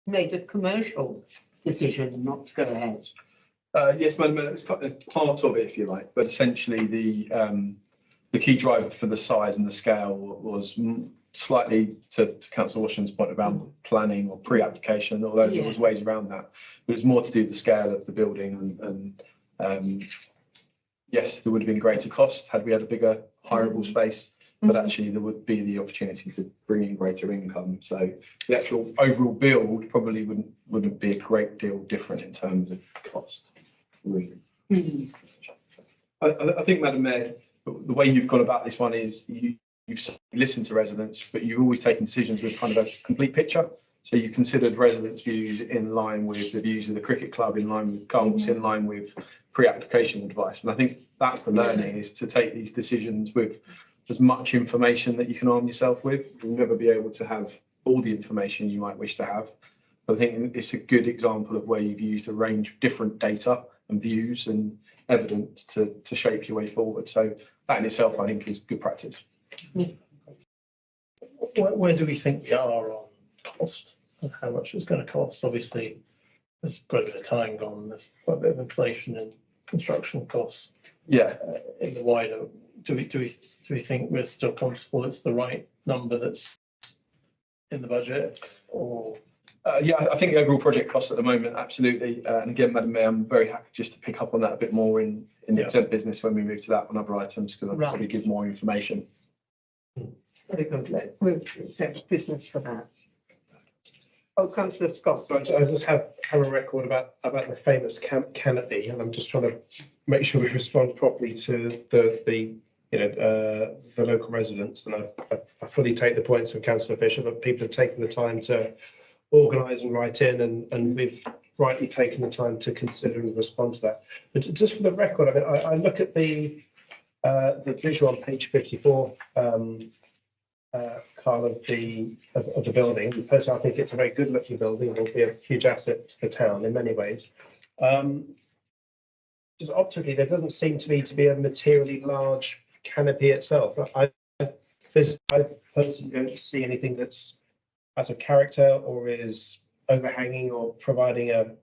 made a commercial decision not to go ahead? Yes, Madam Mayor, it's part of it, if you like, but essentially the key driver for the size and the scale was slightly to Councillor Washington's point around planning or pre-application, although there was ways around that. But it's more to do with the scale of the building and yes, there would have been greater cost had we had a bigger hireable space, but actually there would be the opportunity to bring in greater income. So the actual overall build probably wouldn't be a great deal different in terms of cost. Really. I think, Madam Mayor, the way you've gone about this one is you've listened to residents, but you've always taken decisions with kind of a complete picture. So you considered residents' views in line with the views of the cricket club, in line with Colts, in line with pre-application advice. And I think that's the learning, is to take these decisions with as much information that you can arm yourself with. You'll never be able to have all the information you might wish to have. But I think it's a good example of where you've used a range of different data and views and evidence to shape your way forward. So that in itself, I think, is good practice. Where do we think we are on cost and how much it's going to cost? Obviously, there's quite a bit of time gone. There's quite a bit of inflation in construction costs. Yeah. In the wider do we think we're still comfortable it's the right number that's in the budget, or? Yeah, I think the overall project cost at the moment, absolutely. And again, Madam Mayor, I'm very happy just to pick up on that a bit more in the Yeah. exempt business when we move to that on other items, because I'll Right. probably give more information. Very good. Let's move to exempt business for that. Oh, councillor Scott. So I just have a record about the famous canopy, and I'm just trying to make sure we respond properly to the local residents. And I fully take the points of councillor Fisher, but people have taken the time to organise and write in, and we've rightly taken the time to consider and respond to that. But just for the record, I mean, I look at the visual on page 54, Carl, of the building. Personally, I think it's a very good looking building. It will be a huge asset to the town in many ways. Just optically, there doesn't seem to be a materially large canopy itself. I personally don't see anything that's out of character or is overhanging or providing a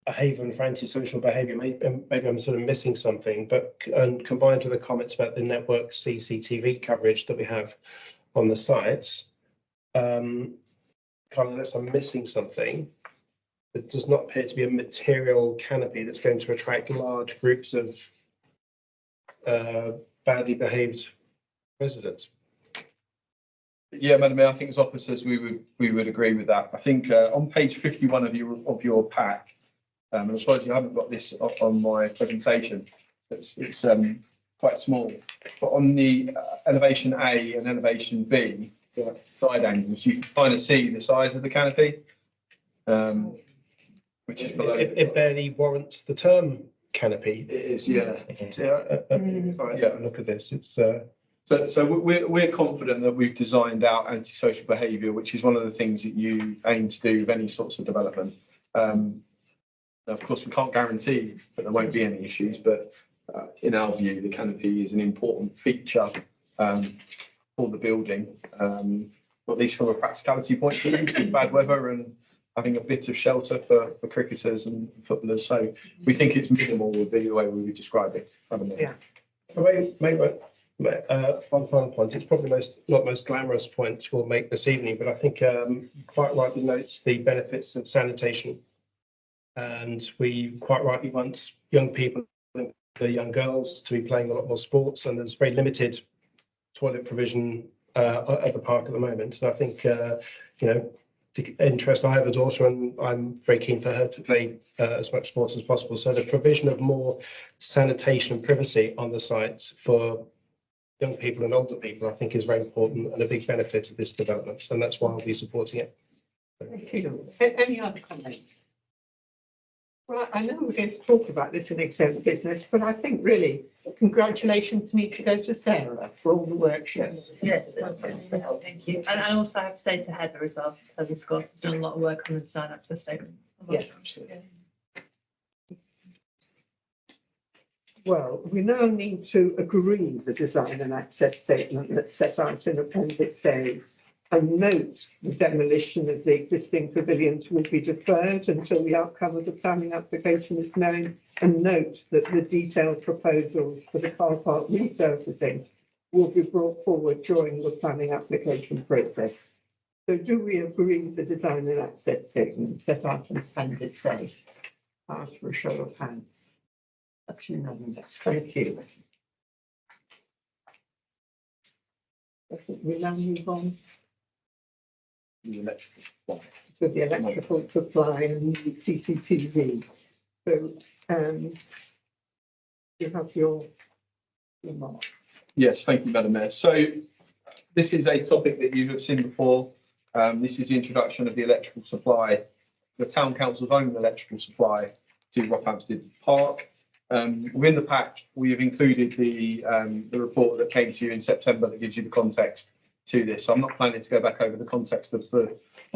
haven for antisocial behaviour. Maybe I'm sort of missing something, but and combined with the comments about the network CCTV coverage that we have on the sites, unless I'm missing something, it does not appear to be a material canopy that's going to attract large groups of badly behaved residents. Yeah, Madam Mayor, I think as officers, we would agree with that. I think on page 51 of your pack, and I suppose you haven't got this on my presentation, it's quite small, but on the elevation A and elevation B, the side angles, you can kind of see the size of the canopy, which is below. It barely warrants the term canopy. It is, yeah. If I look at this, it's. So we're confident that we've designed out antisocial behaviour, which is one of the things that you aim to do with any sorts of development. Of course, we can't guarantee that there won't be any issues, but in our view, the canopy is an important feature for the building, at least from a practicality point of view, bad weather and having a bit of shelter for cricketers and footballers. So we think it's minimal would be the way we would describe it. Yeah. One final point, it's probably not the most glamorous point we'll make this evening, but I think quite rightly notes the benefits of sanitation. And we quite rightly want young people, the young girls, to be playing a lot more sports, and there's very limited toilet provision at the park at the moment. And I think, the interest, I have a daughter and I'm very keen for her to play as much sports as possible. So the provision of more sanitation and privacy on the site for young people and older people, I think is very important and a big benefit of this development. And that's why I'll be supporting it. Thank you. Any other comments? Well, I know we're going to talk about this in exempt business, but I think really congratulations need to go to Sarah for all the work she has. Yes, absolutely. Thank you. And I also have to say to Heather as well, Heather Scott has done a lot of work on the design access statement. Yes, absolutely. Well, we now need to agree the design and access statement that's set out in Appendix A, and note the demolition of the existing pavilions will be deferred until the outcome of the planning application is known, and note that the detailed proposals for the car park resurfacing will be brought forward during the planning application process. So do we agree with the design and access statement set out in Appendix A? Ask for a show of hands. That's unanimous. Thank you. I think we now move on to the electrical supply and CCTV. So, you have your remarks. Yes, thank you, Madam Mayor. So this is a topic that you have seen before. This is the introduction of the electrical supply, the town council's own electrical supply to Rothamsted Park. Within the pack, we have included the report that came to you in September that gives you the context to this. So I'm not planning to go back over the context of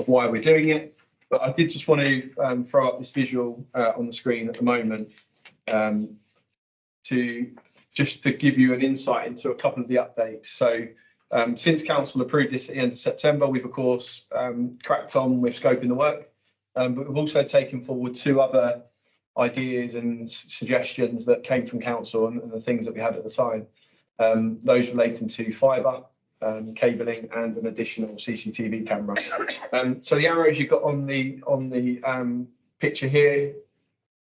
why we're doing it, but I did just want to throw up this visual on the screen at the moment to give you an insight into a couple of the updates. So since council approved this at the end of September, we've of course cracked on with scoping the work, but we've also taken forward two other ideas and suggestions that came from council and the things that we had at the time. those relating to fibre, cabling and an additional CCTV camera. So the arrows you've got on the picture here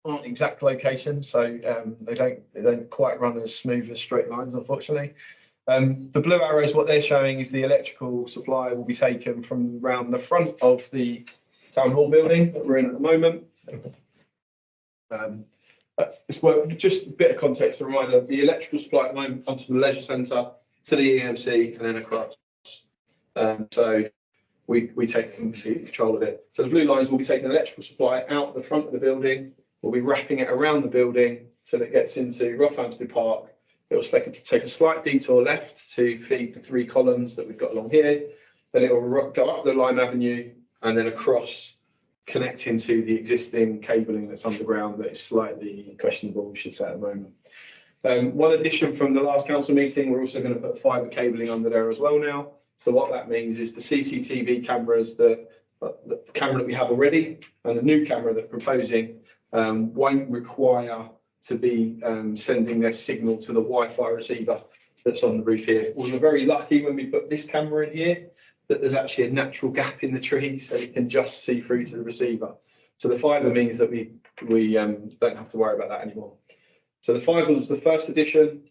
aren't exact locations, so they don't quite run as smooth as straight lines, unfortunately. The blue arrows, what they're showing is the electrical supply will be taken from around the front of the town hall building that we're in at the moment. Just a bit of context, a reminder, the electrical supply at the moment comes from the leisure centre to the EMC and then across. So we take complete control of it. So the blue lines will be taking electrical supply out the front of the building. We'll be wrapping it around the building till it gets into Rothamsted Park. It will take a slight detour left to feed the 3 columns that we've got along here. Then it will go up the Lime Avenue and then across, connecting to the existing cabling that's underground that is slightly questionable, we should say, at the moment. One addition from the last council meeting, we're also going to put fibre cabling under there as well now. So what that means is the CCTV cameras, the camera that we have already and the new camera that we're proposing won't require to be sending their signal to the Wi-Fi receiver that's on the roof here. We were very lucky when we put this camera in here that there's actually a natural gap in the tree so it can just see through to the receiver. So the fibre means that we don't have to worry about that anymore. So the fibre was the first addition.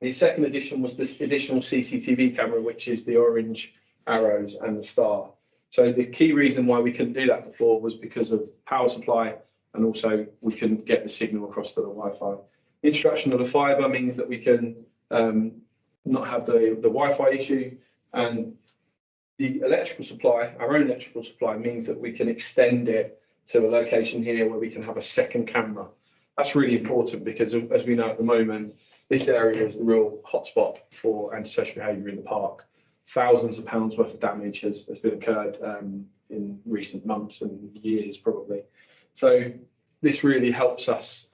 The second addition was this additional CCTV camera, which is the orange arrows and the star. So the key reason why we couldn't do that before was because of power supply, and also we couldn't get the signal across to the Wi-Fi. Introduction of the fibre means that we can not have the Wi-Fi issue, and the electrical supply, our own electrical supply, means that we can extend it to a location here where we can have a second camera. That's really important because, as we know at the moment, this area is the real hotspot for antisocial behaviour in the park. Thousands of pounds worth of damage has been occurred in recent months and years probably. So this really helps us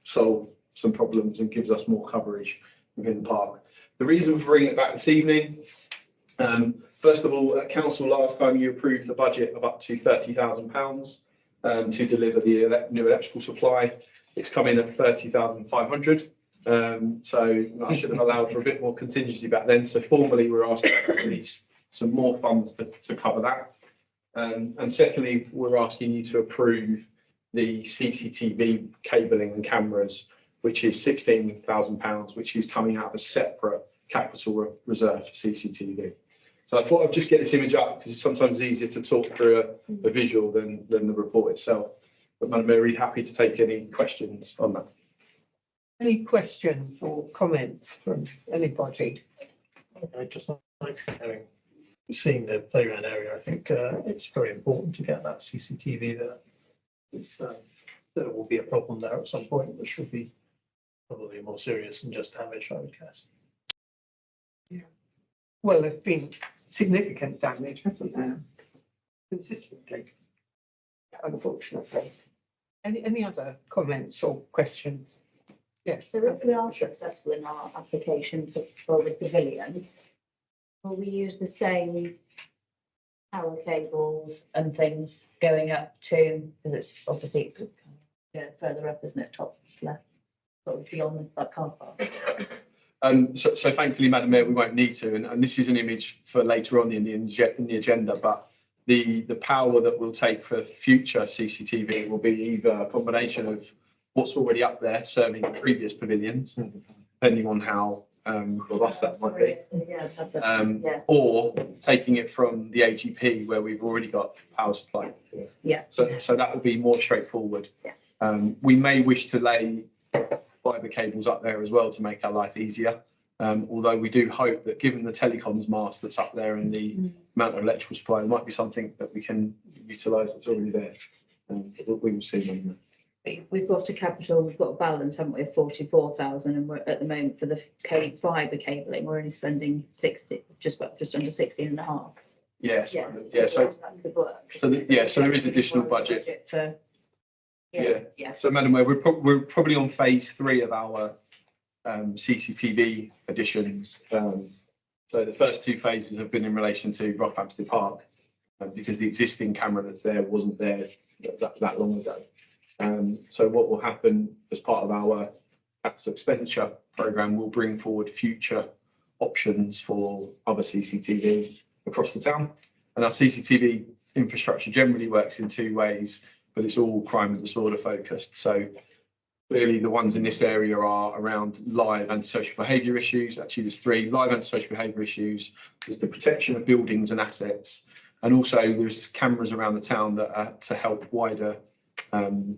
solve some problems and gives us more coverage within the park. The reason for bringing it back this evening, first of all, at council last time you approved a budget of up to £30,000 to deliver the new electrical supply. It's come in at 30,500. So I should have allowed for a bit more contingency back then. So formally, we're asking for at least some more funds to cover that. And secondly, we're asking you to approve the CCTV cabling and cameras, which is £16,000, which is coming out of a separate capital reserve for CCTV. So I thought I'd just get this image up because it's sometimes easier to talk through a visual than the report itself. But Madam Mayor, really happy to take any questions on that. Any questions or comments from anybody? I just like seeing the playground area. I think it's very important to get that CCTV there. There will be a problem there at some point, which will be probably more serious than just damage, I would guess. Yeah. Well, there's been significant damage, hasn't there? Consistently, unfortunately. Any other comments or questions? Yes. So if we are successful in our application for the pavilion, will we use the same power cables and things going up to, because it's obviously further up, isn't it, top left, sort of beyond that car park? So thankfully, Madam Mayor, we won't need to, and this is an image for later on in the agenda, but the power that we'll take for future CCTV will be either a combination of what's already up there serving previous pavilions, depending on how robust that might be, or taking it from the AGP where we've already got power supply. Yeah. So that would be more straightforward. Yeah. We may wish to lay fibre cables up there as well to make our life easier. Although we do hope that given the telecoms mast that's up there and the amount of electrical supply, there might be something that we can utilise that's already there. We will see on that. We've got a balance, haven't we, of 44,000, and we're at the moment for the fibre cabling, we're only spending 60, just under 16 and a half. Yes. Yeah. Yeah. So that could work. So there is additional budget for. Yeah. So Madam Mayor, we're probably on phase 3 of our CCTV additions. So the first 2 phases have been in relation to Rothamsted Park, because the existing camera that's there wasn't there that long ago. So what will happen as part of our capital expenditure programme will bring forward future options for other CCTV across the town. And our CCTV infrastructure generally works in two ways, but it's all crime and disorder focused. So clearly the ones in this area are around live antisocial behaviour issues. Actually, there's three: live antisocial behaviour issues, there's the protection of buildings and assets, and also there's cameras around the town that are to help wider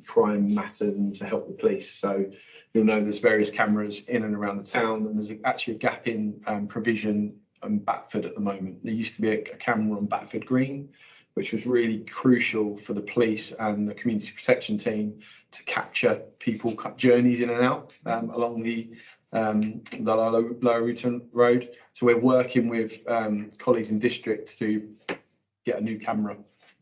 crime matters and to help the police. So you'll know there's various cameras in and around the town, and there's actually a gap in provision on Batford at the moment. There used to be a camera on Batford Green, which was really crucial for the police and the community protection team to capture people cut journeys in and out along the Lower Ruton Road. So we're working with colleagues in district to get a new camera,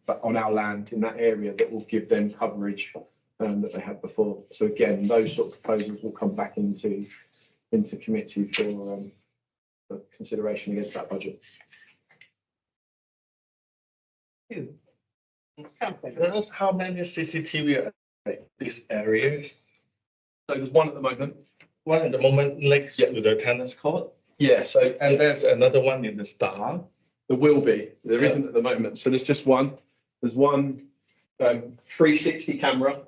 but on our land in that area that will give them coverage that they had before. So again, those sort of proposals will come back into committee for consideration against that budget. Can I ask how many CCTV are in these areas? So there's one at the moment. One at the moment next to the tennis court, Yeah, so and there's another one in the Star. there will be. There isn't at the moment. So there's just one. There's one 360 camera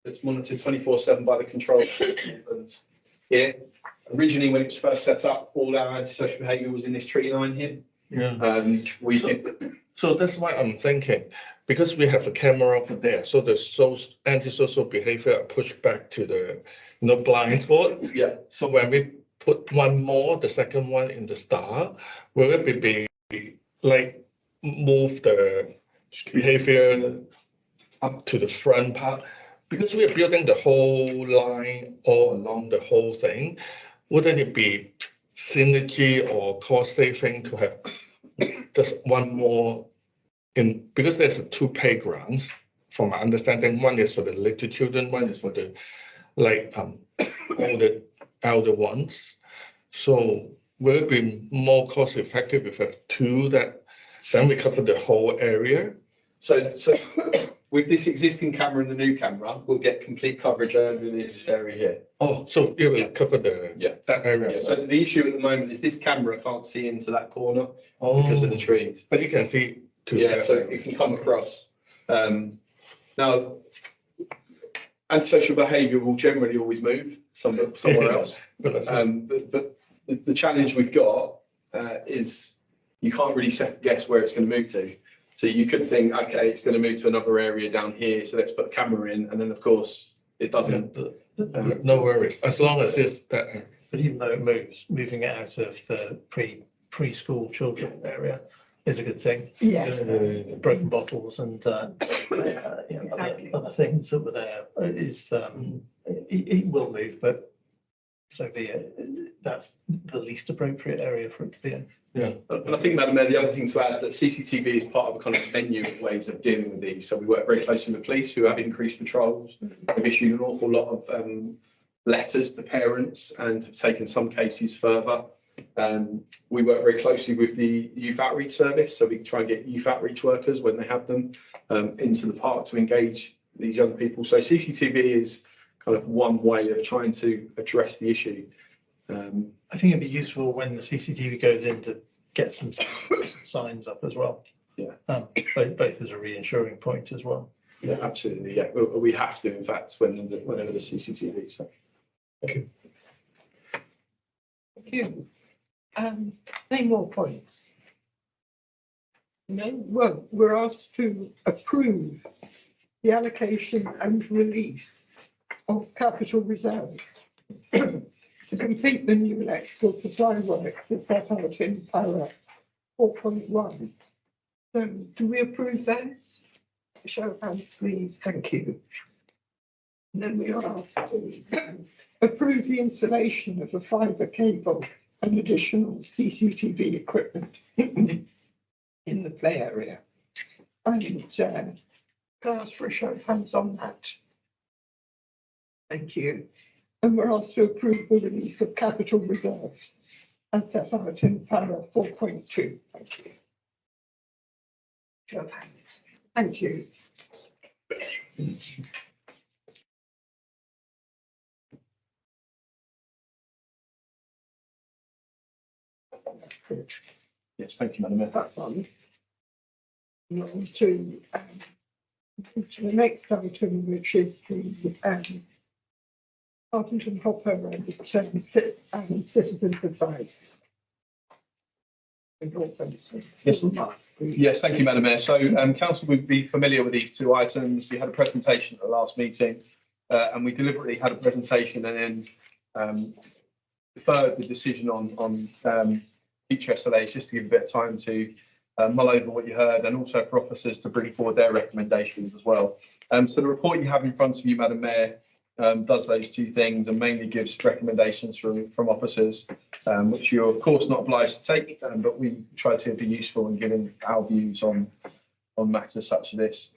that's monitored 24/7 by the control here. Originally, when it was first set up, all our antisocial behaviour was in this tree line here. Yeah. We So that's why I'm thinking, because we have a camera over there, so the antisocial behavior are pushed back to the blind spot. yeah. So when we put one more, the second one in the Star, will it be like move the behavior up to the front part? Because we are building the whole line all along the whole thing, wouldn't it be synergy or cost saving to have just one more in, because there's two playgrounds from my understanding, one is for the little children, one is for the elder ones. So will it be more cost effective if we have two that then we cover the whole area? So with this existing camera and the new camera, we'll get complete coverage over this area here. Oh, so it will cover the that area. Yeah, so the issue at the moment is this camera can't see into that corner Oh, because of the trees. but you can see to Yeah, so it can come across. Now, antisocial behaviour will generally always move somewhere else. But But the challenge we've got is you can't really second guess where it's going to move to. So you could think, okay, it's going to move to another area down here, so let's put a camera in, and then of course it doesn't. no worries, as long as it's that. But even though it moves, moving it out of the preschool children area is a good thing. Yes. Broken bottles and Exactly. other things that were there is, it will move, but so be it. That's the least appropriate area for it to be in. Yeah. And I think, Madam Mayor, the other thing to add, that CCTV is part of a kind of menu of ways of dealing with these. So we work very closely with police who have increased patrols. They've issued an awful lot of letters to parents and have taken some cases further. We work very closely with the youth outreach service, so we can try and get youth outreach workers when they have them into the park to engage these young people. So CCTV is kind of one way of trying to address the issue. I think it'd be useful when the CCTV goes in to get some signs up as well. Yeah. Both as a reassuring point as well. Yeah, absolutely. Yeah, we have to, in fact, whenever the CCTV. So. Thank you. Any more points? No, well, we're asked to approve the allocation and release of capital reserve to complete the new electrical supply works as set out in para 4.1. So do we approve those? Show of hands, please. Thank you. And then we are asked to approve the installation of a fibre cable and additional CCTV equipment in the play area. And can I ask for a show of hands on that? Thank you. And we're asked to approve the release of capital reserves as set out in para 4.2. Thank you. Show of hands. Thank you. Yes, thank you, Madam Mayor. That one. And on to the next item, which is the Harpenden Hopper and citizens advice. Yes. Yes, thank you, Madam Mayor. So council would be familiar with these two items. You had a presentation at the last meeting, and we deliberately had a presentation and then deferred the decision on future SLAs just to give a bit of time to mull over what you heard, and also for officers to bring forward their recommendations as well. So the report you have in front of you, Madam Mayor, does those two things and mainly gives recommendations from officers, which you're of course not obliged to take, but we try to be useful in giving our views on matters such as this.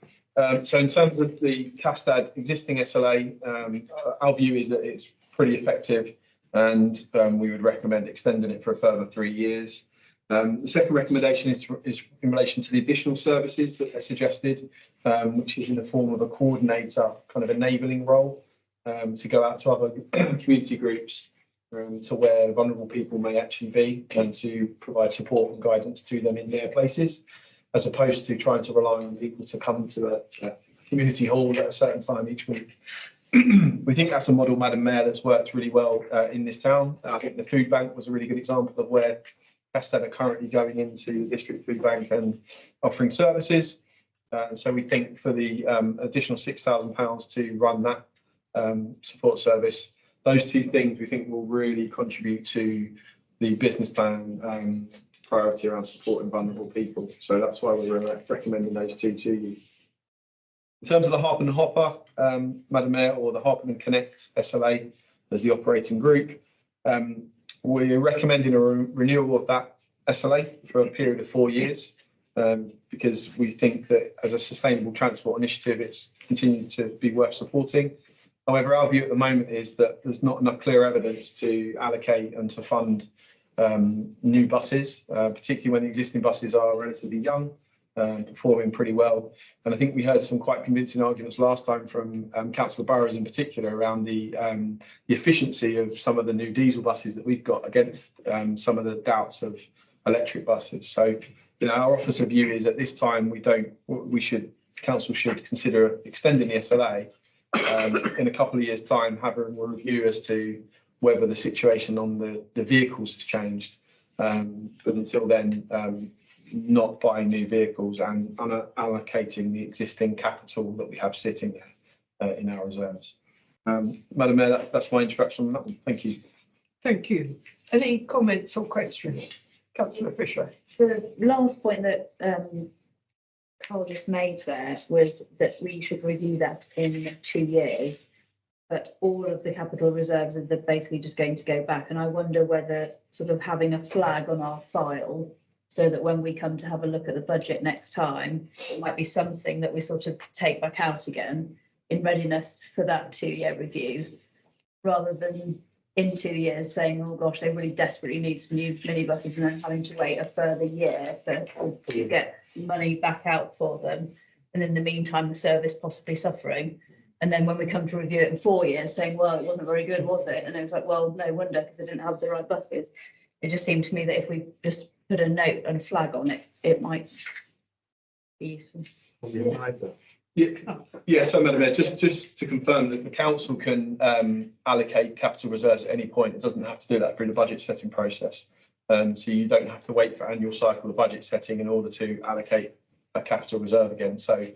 So in terms of the Castad existing SLA, our view is that it's pretty effective, and we would recommend extending it for a further 3 years. The second recommendation is in relation to the additional services that are suggested, which is in the form of a coordinator kind of enabling role to go out to other community groups to where vulnerable people may actually be, and to provide support and guidance to them in their places, as opposed to trying to rely on people to come to a community hall at a certain time each week. We think that's a model, Madam Mayor, that's worked really well in this town. I think the food bank was a really good example of where Castad are currently going into the district food bank and offering services. So we think for the additional £6,000 to run that support service, those two things we think will really contribute to the business plan priority around supporting vulnerable people. So that's why we're recommending those two to you. In terms of the Harpenden Hopper, Madam Mayor, or the Harpenden Connect SLA as the operating group, we're recommending a renewal of that SLA for a period of 4 years, because we think that as a sustainable transport initiative, it's continued to be worth supporting. However, our view at the moment is that there's not enough clear evidence to allocate and to fund new buses, particularly when the existing buses are relatively young, performing pretty well. And I think we heard some quite convincing arguments last time from Councillor Burrows in particular around the efficiency of some of the new diesel buses that we've got against some of the doubts of electric buses. So, you know, our officer view is at this time council should consider extending the SLA. In a couple of years' time, having a review as to whether the situation on the vehicles has changed. But until then, not buying new vehicles and allocating the existing capital that we have sitting there in our reserves. Madam Mayor, that's my introduction on that one. Thank you. Thank you. Any comments or questions? Councillor Fisher. The last point that Carl just made there was that we should review that in 2 years, but all of the capital reserves are basically just going to go back. And I wonder whether sort of having a flag on our file, so that when we come to have a look at the budget next time, it might be something that we sort of take back out again in readiness for that 2-year review, rather than in 2 years saying, oh gosh, they really desperately need some new minibuses, and then having to wait a further year to get money back out for them. And in the meantime, the service possibly suffering. And then when we come to review it in 4 years, saying, well, it wasn't very good, was it? And it was like, well, no wonder, because they didn't have the right buses. It just seemed to me that if we just put a note and a flag on it, it might be useful. Yeah, so Madam Mayor, just to confirm that the council can allocate capital reserves at any point. It doesn't have to do that through the budget setting process. So you don't have to wait for annual cycle of budget setting in order to allocate a capital reserve again. So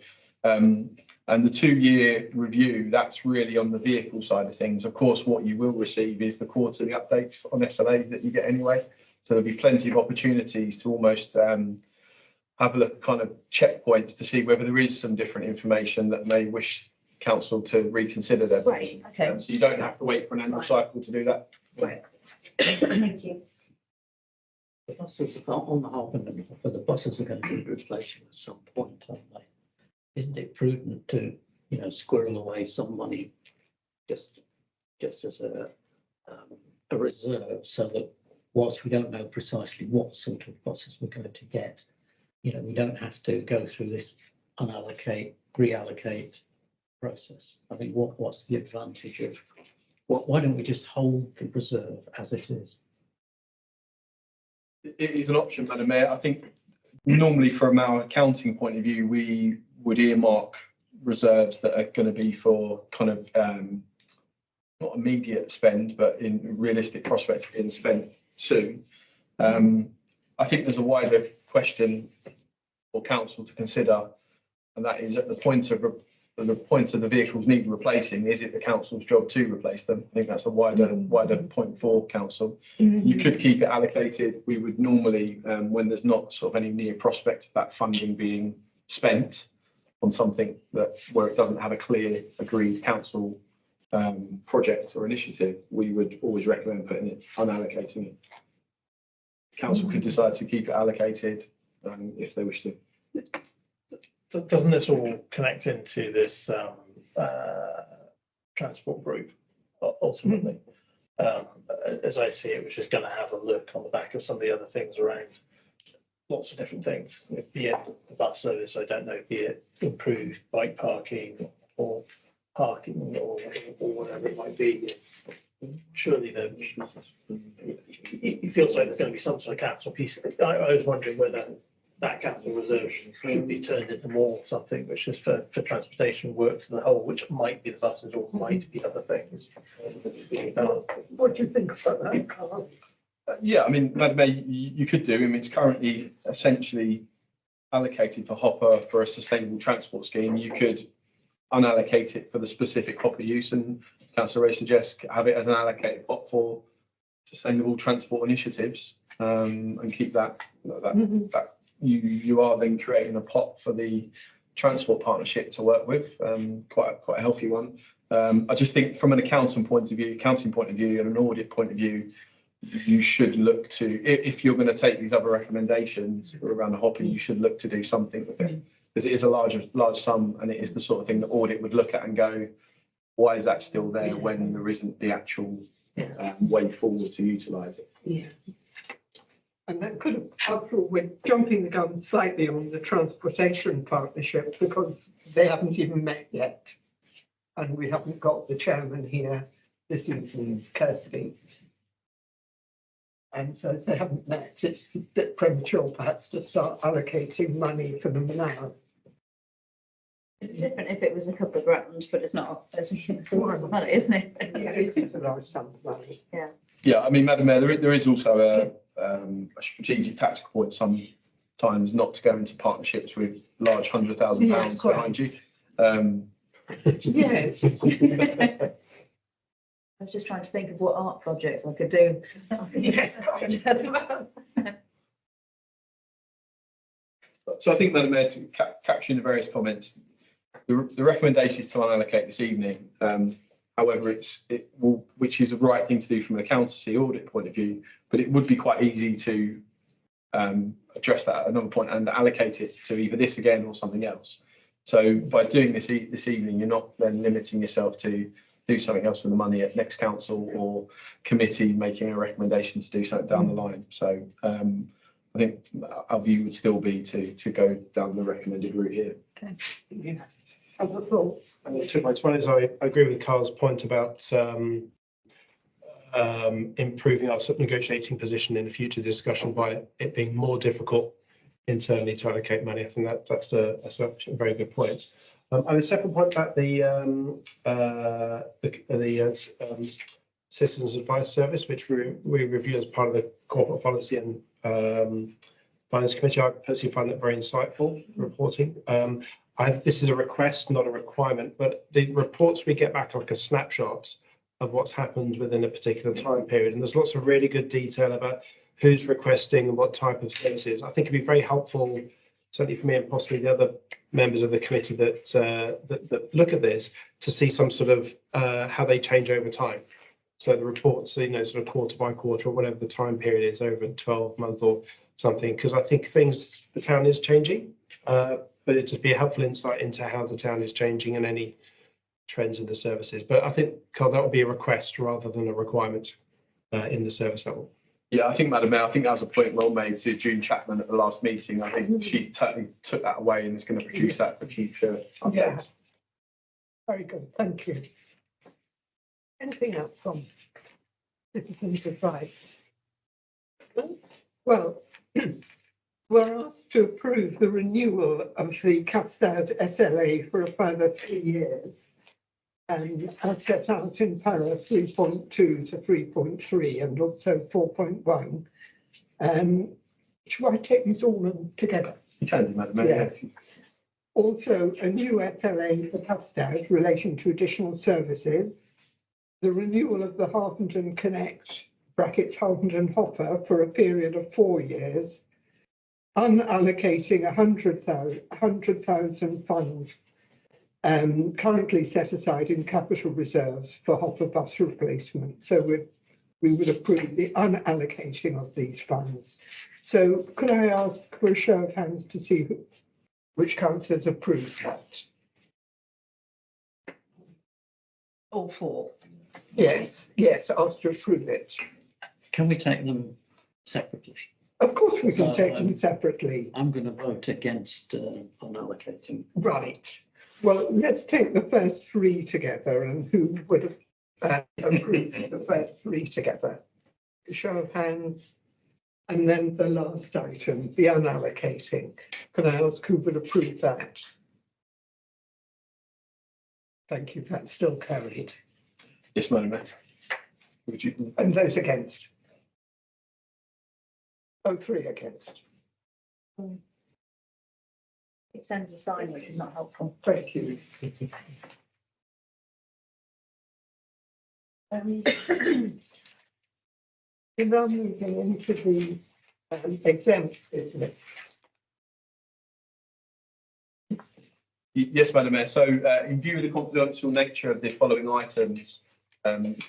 and the 2-year review, that's really on the vehicle side of things. Of course, what you will receive is the quarterly updates on SLAs that you get anyway. So there'll be plenty of opportunities to almost have a look at kind of checkpoints to see whether there is some different information that may wish council to reconsider their position. Right, okay. So you don't have to wait for an annual cycle to do that. Right. Thank you. The buses on the Harpenden Hopper, the buses are going to be replaced at some point, aren't they? Isn't it prudent to, squirrel away some money just as a reserve, so that whilst we don't know precisely what sort of buses we're going to get, we don't have to go through this unallocate, reallocate process. I think what's the advantage of why don't we just hold the reserve as it is? It is an option, Madam Mayor. I think normally from our accounting point of view, we would earmark reserves that are going to be for kind of not immediate spend, but in realistic prospects of being spent soon. I think there's a wider question for council to consider, and that is at the point of the vehicles need replacing, is it the council's job to replace them? I think that's a wider point for council. You could keep it allocated. We would normally, when there's not sort of any near prospect of that funding being spent on something where it doesn't have a clear agreed council project or initiative, we would always recommend putting it, unallocating it. Council could decide to keep it allocated if they wish to. Doesn't this all connect into this transport group ultimately? As I see it, which is going to have a look on the back of some of the other things around lots of different things, be it the bus service, I don't know, be it improved bike parking or parking or whatever it might be. Surely it feels like there's going to be some sort of capital piece. I was wondering whether that capital reserve should be turned into more something which is for transportation works as a whole, which might be the buses or might be other things. What do you think about that, Carl? Yeah, I mean, Madam Mayor, you could do. I mean, it's currently essentially allocated for Hopper for a sustainable transport scheme. You could unallocate it for the specific Hopper use, and Councillor Ray suggests have it as an allocated pot for sustainable transport initiatives, and keep that you are then creating a pot for the transport partnership to work with, quite a healthy one. I just think from an accounting point of view and an audit point of view, you should look to, if you're going to take these other recommendations around the Hopper, you should look to do something with it, because it is a large sum, and it is the sort of thing that audit would look at and go, why is that still there when there isn't the actual way forward to utilise it? Yeah. And that could have, after all, we're jumping the gun slightly on the transportation partnership because they haven't even met yet. And we haven't got the chairman here this evening, Kirsty. And so if they haven't met, it's a bit premature perhaps to start allocating money for them now. It's different if it was a couple of grand, but it's not, it's a lot of money, isn't it? Yeah, it is a large sum of money. Yeah. Yeah, I mean, Madam Mayor, there is also a strategic tactical point sometimes not to go into partnerships with large £100,000 behind you. Yes. I was just trying to think of what art projects I could do. Yes. So I think, Madam Mayor, to capturing the various comments, the recommendation is to unallocate this evening. However, which is the right thing to do from an accountancy audit point of view, but it would be quite easy to address that at another point and allocate it to either this again or something else. So by doing this evening, you're not then limiting yourself to do something else with the money at next council or committee making a recommendation to do something down the line. So I think our view would still be to go down the recommended route here. Okay. Yeah. Other thoughts? 2 points. One is I agree with Carl's point about improving our negotiating position in a future discussion by it being more difficult internally to allocate money. I think that's a very good point. And the second point about the Citizens Advice Service, which we review as part of the Corporate Policy and Finance Committee, I personally find that very insightful reporting. This is a request, not a requirement, but the reports we get back are like a snapshot of what's happened within a particular time period. And there's lots of really good detail about who's requesting and what type of services. I think it'd be very helpful, certainly for me and possibly the other members of the committee that look at this, to see some sort of how they change over time. So the reports, sort of quarter by quarter or whatever the time period is over a 12-month or something, because I think the town is changing, but it'd just be a helpful insight into how the town is changing and any trends in the services. But I think, Carl, that would be a request rather than a requirement in the service level. Yeah, I think, Madam Mayor, I think that was a point well made to June Chapman at the last meeting. I think she totally took that away and is going to produce that for future updates. Yeah. Very good, thank you. Anything else on Citizens Advice? Well, we're asked to approve the renewal of the Castad SLA for a further 3 years. And as set out in para 3.2 to 3.3 and also 4.1. Should I take these all together? You can do, Madam Mayor. Yeah. Also, a new SLA for Castad relation to additional services. The renewal of the Harpenden Connect brackets Harpenden Hopper for a period of 4 years. Unallocating 100,000 funds currently set aside in capital reserves for hopper bus replacement. So we would approve the unallocating of these funds. So could I ask for a show of hands to see which councillors approve that? All four. Yes, asked to approve it. Can we take them separately? Of course we can So, take them separately. I'm going to vote against unallocating. Right. Well, let's take the first 3 together, and who would approve the first 3 together? A show of hands. And then the last item, the unallocating. Can I ask who would approve that? Thank you. That's still carried. Yes, Madam Mayor. Would you? And those against? Oh, 3 against. It sends a sign, which is not helpful. Thank you. We're now moving into the exempt business. Yes, Madam Mayor. So in view of the confidential nature of the following items,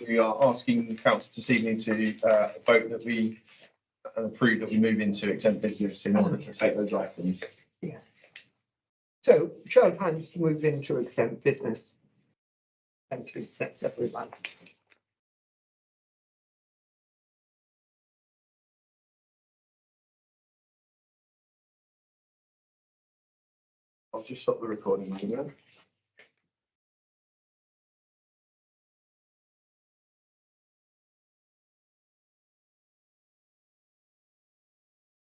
we are asking council this evening to vote that we approve that we move into exempt business in order to take those items. Yeah. So show of hands to move into exempt business. Thank you. That's everyone. I'll just stop the recording, Madam Mayor.